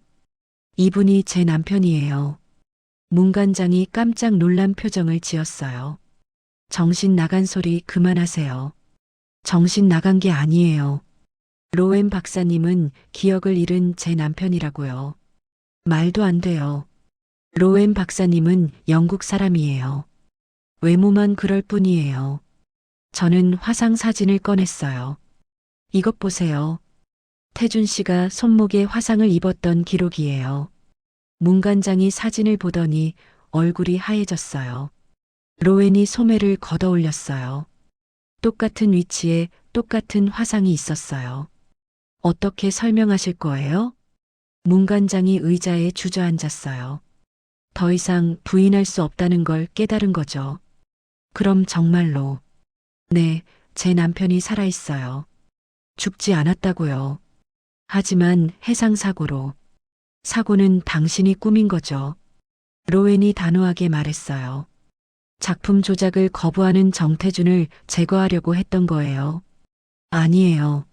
Speaker 1: 이분이 제 남편이에요. 문 관장이 깜짝 놀란 표정을 지었어요. 정신 나간 소리 그만하세요. 정신 나간 게 아니에요. 로웬 박사님은 기억을 잃은 제 남편이라고요. 말도 안 돼요. 로웬 박사님은 영국 사람이에요. 외모만 그럴 뿐이에요. 저는 화상 사진을 꺼냈어요. 이것 보세요. 태준 씨가 손목에 화상을 입었던 기록이에요. 문 관장이 사진을 보더니 얼굴이 하얘졌어요. 로웬이 소매를 걷어 올렸어요. 똑같은 위치에 똑같은 화상이 있었어요. 어떻게 설명하실 거예요? 문 관장이 의자에 주저앉았어요. 더 이상 부인할 수 없다는 걸 깨달은 거죠. 그럼 정말로. 네, 제 남편이 살아있어요. 죽지 않았다고요. 하지만 해상사고로. 사고는 당신이 꾸민 거죠. 로웬이 단호하게 말했어요. 작품 조작을 거부하는 정태준을 제거하려고 했던 거예요. 아니에요.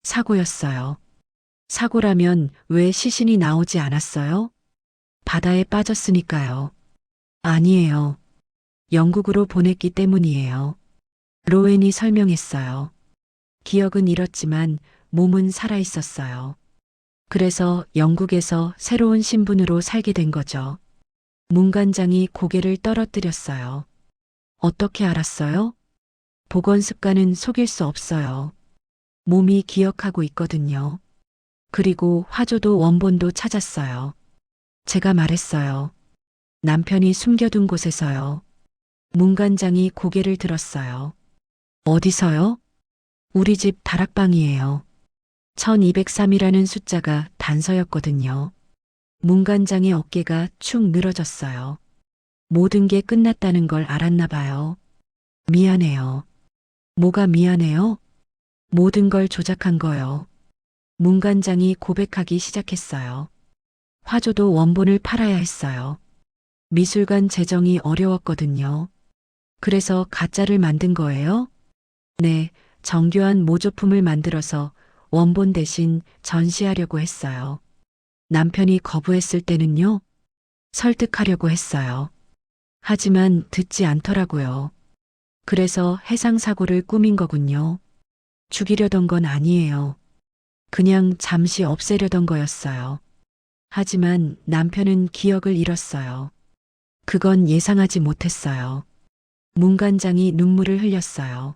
Speaker 1: 사고였어요. 사고라면 왜 시신이 나오지 않았어요? 바다에 빠졌으니까요. 아니에요. 영국으로 보냈기 때문이에요. 로웬이 설명했어요. 기억은 잃었지만 몸은 살아있었어요. 그래서 영국에서 새로운 신분으로 살게 된 거죠. 문 관장이 고개를 떨어뜨렸어요. 어떻게 알았어요? 복원 습관은 속일 수 없어요. 몸이 기억하고 있거든요. 그리고 화조도 원본도 찾았어요. 제가 말했어요. 남편이 숨겨둔 곳에서요. 문 관장이 고개를 들었어요. 어디서요? 우리 집 다락방이에요. 1203이라는 숫자가 단서였거든요. 문 관장의 어깨가 축 늘어졌어요. 모든 게 끝났다는 걸 알았나 봐요. 미안해요. 뭐가 미안해요? 모든 걸 조작한 거요. 문 관장이 고백하기 시작했어요. 화조도 원본을 팔아야 했어요. 미술관 재정이 어려웠거든요. 그래서 가짜를 만든 거예요? 네, 정교한 모조품을 만들어서 원본 대신 전시하려고 했어요. 남편이 거부했을 때는요? 설득하려고 했어요. 하지만 듣지 않더라고요. 그래서 해상사고를 꾸민 거군요. 죽이려던 건 아니에요. 그냥 잠시 없애려던 거였어요. 하지만 남편은 기억을 잃었어요. 그건 예상하지 못했어요. 문 관장이 눈물을 흘렸어요.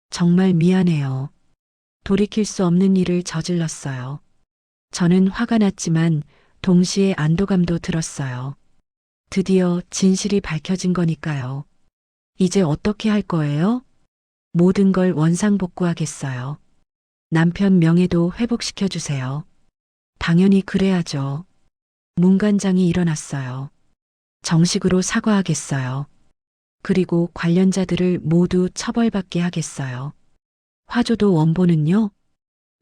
Speaker 1: 정말 미안해요. 돌이킬 수 없는 일을 저질렀어요. 저는 화가 났지만 동시에 안도감도 들었어요. 드디어 진실이 밝혀진 거니까요. 이제 어떻게 할 거예요? 모든 걸 원상복구하겠어요. 남편 명예도 회복시켜 주세요. 당연히 그래야죠. 문관장이 일어났어요. 정식으로 사과하겠어요. 그리고 관련자들을 모두 처벌받게 하겠어요. 화조도 원본은요?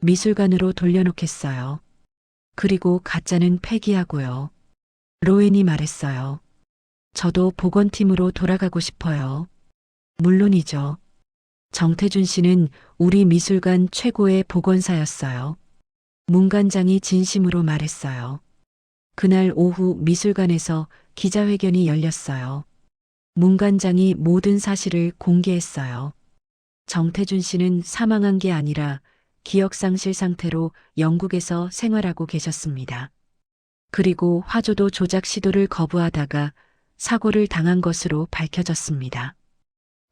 Speaker 1: 미술관으로 돌려놓겠어요. 그리고 가짜는 폐기하고요. 로엔이 말했어요. 저도 복원팀으로 돌아가고 싶어요. 물론이죠. 정태준 씨는 우리 미술관 최고의 복원사였어요. 문관장이 진심으로 말했어요. 그날 오후 미술관에서 기자회견이 열렸어요. 문관장이 모든 사실을 공개했어요. 정태준 씨는 사망한 게 아니라 기억상실 상태로 영국에서 생활하고 계셨습니다. 그리고 화조도 조작 시도를 거부하다가 사고를 당한 것으로 밝혀졌습니다.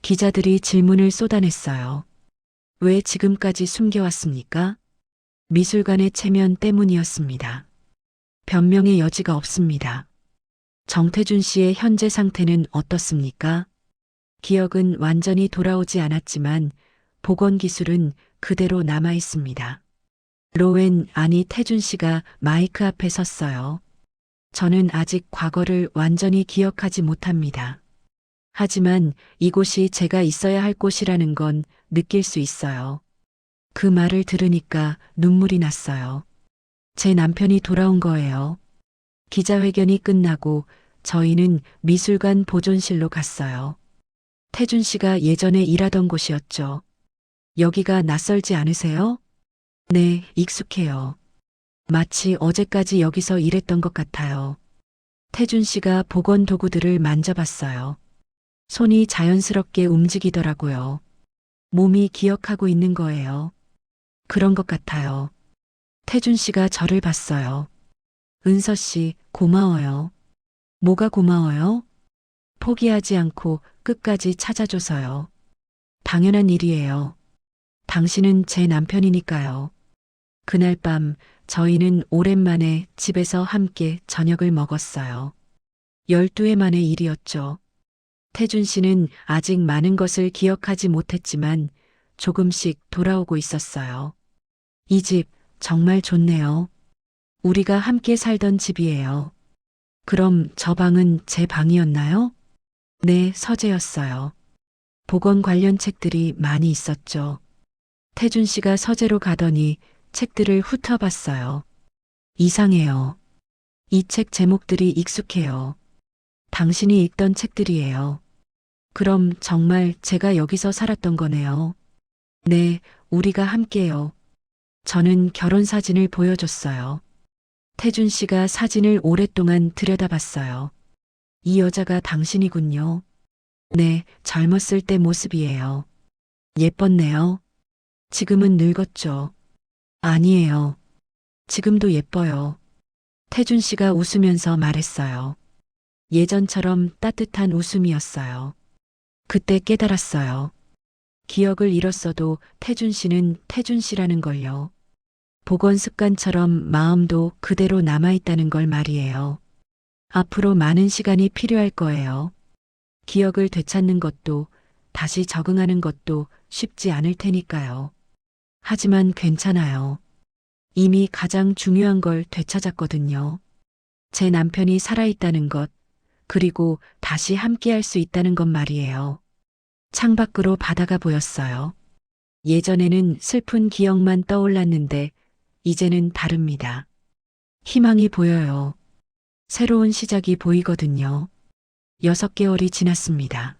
Speaker 1: 기자들이 질문을 쏟아냈어요. 왜 지금까지 숨겨왔습니까? 미술관의 체면 때문이었습니다. 변명의 여지가 없습니다. 정태준 씨의 현재 상태는 어떻습니까? 기억은 완전히 돌아오지 않았지만 복원 기술은 그대로 남아 있습니다. 로웬, 아니 태준 씨가 마이크 앞에 섰어요. 저는 아직 과거를 완전히 기억하지 못합니다. 하지만 이곳이 제가 있어야 할 곳이라는 건 느낄 수 있어요. 그 말을 들으니까 눈물이 났어요. 제 남편이 돌아온 거예요. 기자회견이 끝나고 저희는 미술관 보존실로 갔어요. 태준 씨가 예전에 일하던 곳이었죠. 여기가 낯설지 않으세요? 네, 익숙해요. 마치 어제까지 여기서 일했던 것 같아요. 태준 씨가 복원 도구들을 만져봤어요. 손이 자연스럽게 움직이더라고요. 몸이 기억하고 있는 거예요. 그런 것 같아요. 태준 씨가 저를 봤어요. 은서 씨, 고마워요. 뭐가 고마워요? 포기하지 않고 끝까지 찾아줘서요. 당연한 일이에요. 당신은 제 남편이니까요. 그날 밤 저희는 오랜만에 집에서 함께 저녁을 먹었어요. 12해 만의 일이었죠. 태준 씨는 아직 많은 것을 기억하지 못했지만 조금씩 돌아오고 있었어요. 이 집 정말 좋네요. 우리가 함께 살던 집이에요. 그럼 저 방은 제 방이었나요? 네, 서재였어요. 복원 관련 책들이 많이 있었죠. 태준 씨가 서재로 가더니 책들을 훑어봤어요. 이상해요. 이 책 제목들이 익숙해요. 당신이 읽던 책들이에요. 그럼 정말 제가 여기서 살았던 거네요. 네, 우리가 함께요. 저는 결혼 사진을 보여줬어요. 태준 씨가 사진을 오랫동안 들여다봤어요. 이 여자가 당신이군요. 네, 젊었을 때 모습이에요. 예뻤네요. 지금은 늙었죠. 아니에요. 지금도 예뻐요. 태준 씨가 웃으면서 말했어요. 예전처럼 따뜻한 웃음이었어요. 그때 깨달았어요. 기억을 잃었어도 태준 씨는 태준 씨라는 걸요. 복원 습관처럼 마음도 그대로 남아있다는 걸 말이에요. 앞으로 많은 시간이 필요할 거예요. 기억을 되찾는 것도 다시 적응하는 것도 쉽지 않을 테니까요. 하지만 괜찮아요. 이미 가장 중요한 걸 되찾았거든요. 제 남편이 살아있다는 것, 그리고 다시 함께할 수 있다는 것 말이에요. 창밖으로 바다가 보였어요. 예전에는 슬픈 기억만 떠올랐는데 이제는 다릅니다. 희망이 보여요. 새로운 시작이 보이거든요. 6개월이 지났습니다.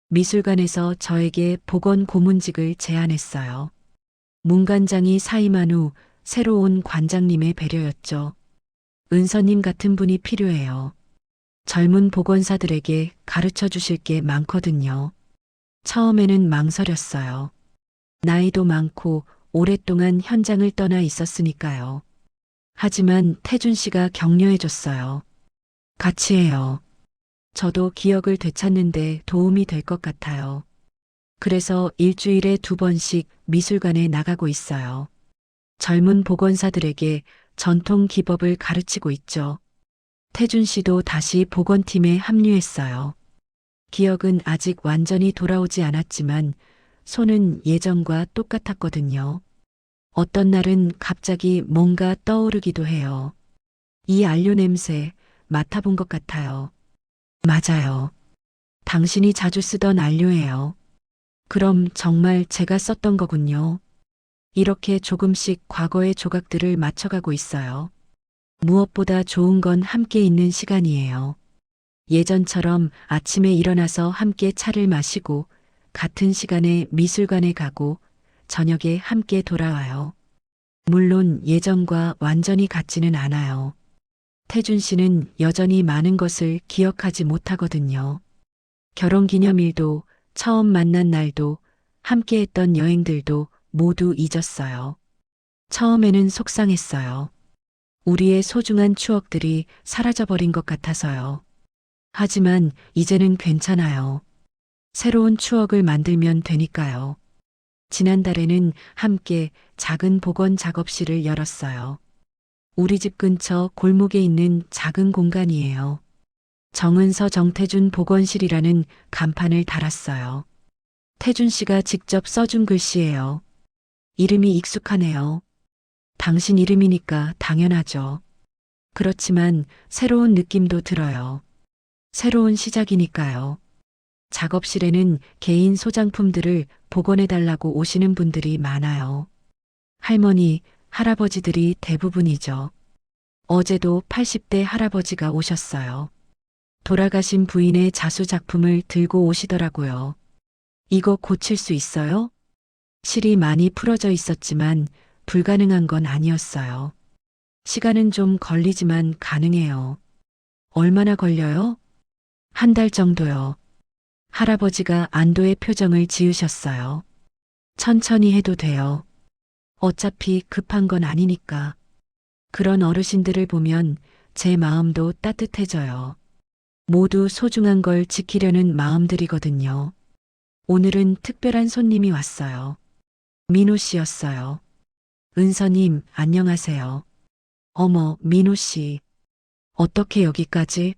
Speaker 1: 미술관에서 저에게 복원 고문직을 제안했어요. 문관장이 사임한 후 새로운 관장님의 배려였죠. 은서님 같은 분이 필요해요. 젊은 복원사들에게 가르쳐 주실 게 많거든요. 처음에는 망설였어요. 나이도 많고 오랫동안 현장을 떠나 있었으니까요. 하지만 태준 씨가 격려해 줬어요. 같이 해요. 저도 기억을 되찾는데 도움이 될 것 같아요. 그래서 일주일에 2번씩 미술관에 나가고 있어요. 젊은 복원사들에게 전통 기법을 가르치고 있죠. 태준 씨도 다시 복원팀에 합류했어요. 기억은 아직 완전히 돌아오지 않았지만 손은 예전과 똑같았거든요. 어떤 날은 갑자기 뭔가 떠오르기도 해요. 이 안료 냄새 맡아본 것 같아요. 맞아요. 당신이 자주 쓰던 안료예요. 그럼 정말 제가 썼던 거군요. 이렇게 조금씩 과거의 조각들을 맞춰가고 있어요. 무엇보다 좋은 건 함께 있는 시간이에요. 예전처럼 아침에 일어나서 함께 차를 마시고 같은 시간에 미술관에 가고 저녁에 함께 돌아와요. 물론 예전과 완전히 같지는 않아요. 태준 씨는 여전히 많은 것을 기억하지 못하거든요. 결혼 기념일도 처음 만난 날도 함께 했던 여행들도 모두 잊었어요. 처음에는 속상했어요. 우리의 소중한 추억들이 사라져버린 것 같아서요. 하지만 이제는 괜찮아요. 새로운 추억을 만들면 되니까요. 지난달에는 함께 작은 복원 작업실을 열었어요. 우리 집 근처 골목에 있는 작은 공간이에요. 정은서 정태준 복원실이라는 간판을 달았어요. 태준 씨가 직접 써준 글씨예요. 이름이 익숙하네요. 당신 이름이니까 당연하죠. 그렇지만 새로운 느낌도 들어요. 새로운 시작이니까요. 작업실에는 개인 소장품들을 복원해달라고 오시는 분들이 많아요. 할머니, 할아버지들이 대부분이죠. 어제도 80대 할아버지가 오셨어요. 돌아가신 부인의 자수 작품을 들고 오시더라고요. 이거 고칠 수 있어요? 실이 많이 풀어져 있었지만 불가능한 건 아니었어요. 시간은 좀 걸리지만 가능해요. 얼마나 걸려요? 한 달 정도요. 할아버지가 안도의 표정을 지으셨어요. 천천히 해도 돼요. 어차피 급한 건 아니니까. 그런 어르신들을 보면 제 마음도 따뜻해져요. 모두 소중한 걸 지키려는 마음들이거든요. 오늘은 특별한 손님이 왔어요. 민호 씨였어요. 은서님, 안녕하세요. 어머, 민호 씨. 어떻게 여기까지?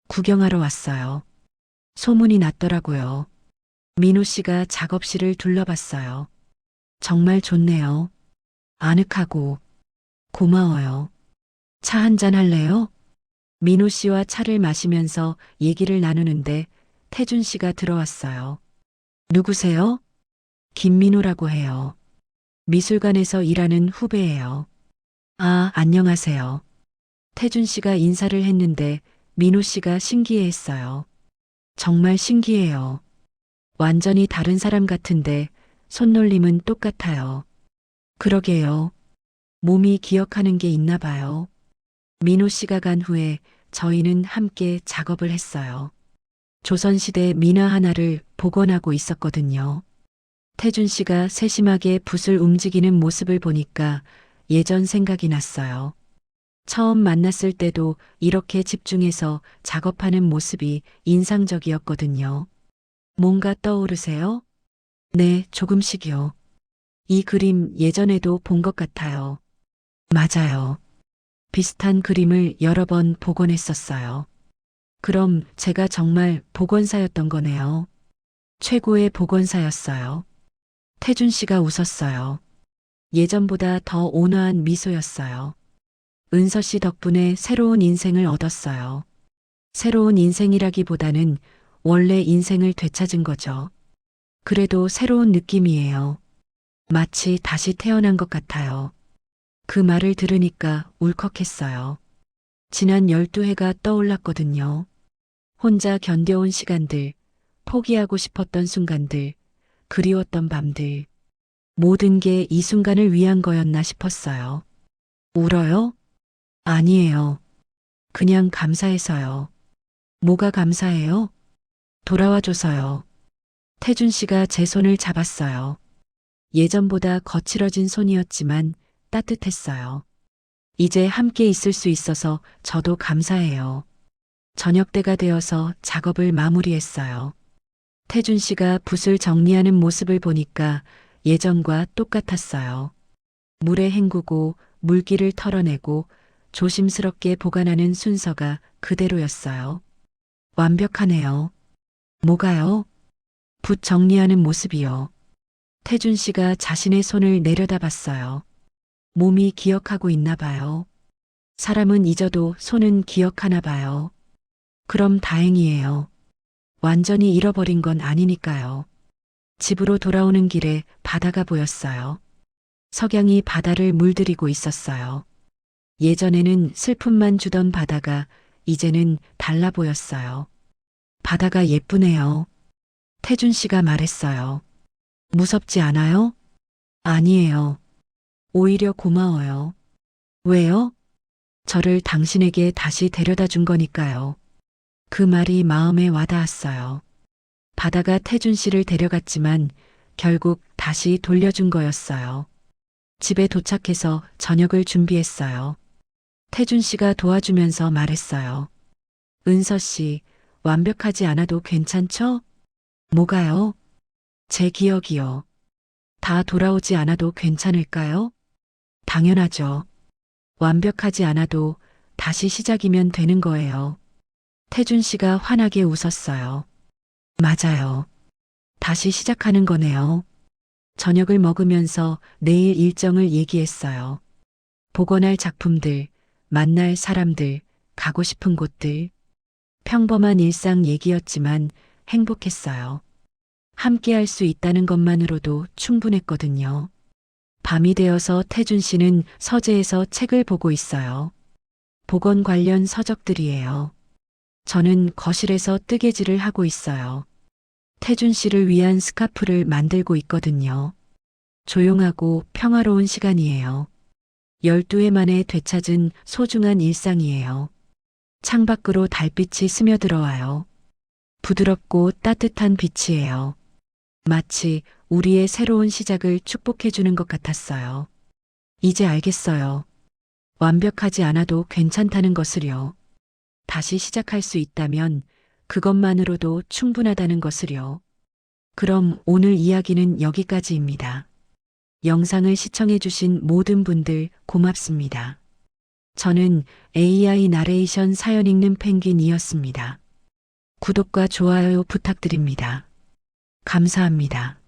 Speaker 1: 구경하러 왔어요. 소문이 났더라고요. 민호 씨가 작업실을 둘러봤어요. 정말 좋네요. 아늑하고 고마워요. 차 한잔 할래요? 민호 씨와 차를 마시면서 얘기를 나누는데 태준 씨가 들어왔어요. 누구세요? 김민호라고 해요. 미술관에서 일하는 후배예요. 아, 안녕하세요. 태준 씨가 인사를 했는데 민호 씨가 신기해했어요. 정말 신기해요. 완전히 다른 사람 같은데 손놀림은 똑같아요. 그러게요. 몸이 기억하는 게 있나 봐요. 민호 씨가 간 후에 저희는 함께 작업을 했어요. 조선시대 민화 하나를 복원하고 있었거든요. 태준 씨가 세심하게 붓을 움직이는 모습을 보니까 예전 생각이 났어요. 처음 만났을 때도 이렇게 집중해서 작업하는 모습이 인상적이었거든요. 뭔가 떠오르세요? 네, 조금씩요. 이 그림 예전에도 본 것 같아요. 맞아요. 비슷한 그림을 여러 번 복원했었어요. 그럼 제가 정말 복원사였던 거네요. 최고의 복원사였어요. 태준 씨가 웃었어요. 예전보다 더 온화한 미소였어요. 은서 씨 덕분에 새로운 인생을 얻었어요. 새로운 인생이라기보다는 원래 인생을 되찾은 거죠. 그래도 새로운 느낌이에요. 마치 다시 태어난 것 같아요. 그 말을 들으니까 울컥했어요. 지난 12회가 떠올랐거든요. 혼자 견뎌온 시간들, 포기하고 싶었던 순간들, 그리웠던 밤들. 모든 게 이 순간을 위한 거였나 싶었어요. 울어요? 아니에요. 그냥 감사해서요. 뭐가 감사해요? 돌아와줘서요. 태준 씨가 제 손을 잡았어요. 예전보다 거칠어진 손이었지만 따뜻했어요. 이제 함께 있을 수 있어서 저도 감사해요. 저녁 때가 되어서 작업을 마무리했어요. 태준 씨가 붓을 정리하는 모습을 보니까 예전과 똑같았어요. 물에 헹구고 물기를 털어내고 조심스럽게 보관하는 순서가 그대로였어요. 완벽하네요. 뭐가요? 붓 정리하는 모습이요. 태준 씨가 자신의 손을 내려다봤어요. 몸이 기억하고 있나 봐요. 사람은 잊어도 손은 기억하나 봐요. 그럼 다행이에요. 완전히 잃어버린 건 아니니까요. 집으로 돌아오는 길에 바다가 보였어요. 석양이 바다를 물들이고 있었어요. 예전에는 슬픔만 주던 바다가 이제는 달라 보였어요. 바다가 예쁘네요. 태준 씨가 말했어요. 무섭지 않아요? 아니에요. 오히려 고마워요. 왜요? 저를 당신에게 다시 데려다 준 거니까요. 그 말이 마음에 와닿았어요. 바다가 태준 씨를 데려갔지만 결국 다시 돌려준 거였어요. 집에 도착해서 저녁을 준비했어요. 태준 씨가 도와주면서 말했어요. 은서 씨, 완벽하지 않아도 괜찮죠? 뭐가요? 제 기억이요. 다 돌아오지 않아도 괜찮을까요? 당연하죠. 완벽하지 않아도 다시 시작이면 되는 거예요. 태준 씨가 환하게 웃었어요. 맞아요. 다시 시작하는 거네요. 저녁을 먹으면서 내일 일정을 얘기했어요. 복원할 작품들, 만날 사람들, 가고 싶은 곳들. 평범한 일상 얘기였지만 행복했어요. 함께 할 수 있다는 것만으로도 충분했거든요. 밤이 되어서 태준 씨는 서재에서 책을 보고 있어요. 복원 관련 서적들이에요. 저는 거실에서 뜨개질을 하고 있어요. 태준 씨를 위한 스카프를 만들고 있거든요. 조용하고 평화로운 시간이에요. 12해 만에 되찾은 소중한 일상이에요. 창밖으로 달빛이 스며들어와요. 부드럽고 따뜻한 빛이에요. 마치 우리의 새로운 시작을 축복해주는 것 같았어요. 이제 알겠어요. 완벽하지 않아도 괜찮다는 것을요. 다시 시작할 수 있다면 그것만으로도 충분하다는 것을요. 그럼 오늘 이야기는 여기까지입니다. 영상을 시청해주신 모든 분들 고맙습니다. 저는 AI 나레이션 사연 읽는 펭귄이었습니다. 구독과 좋아요 부탁드립니다. 감사합니다.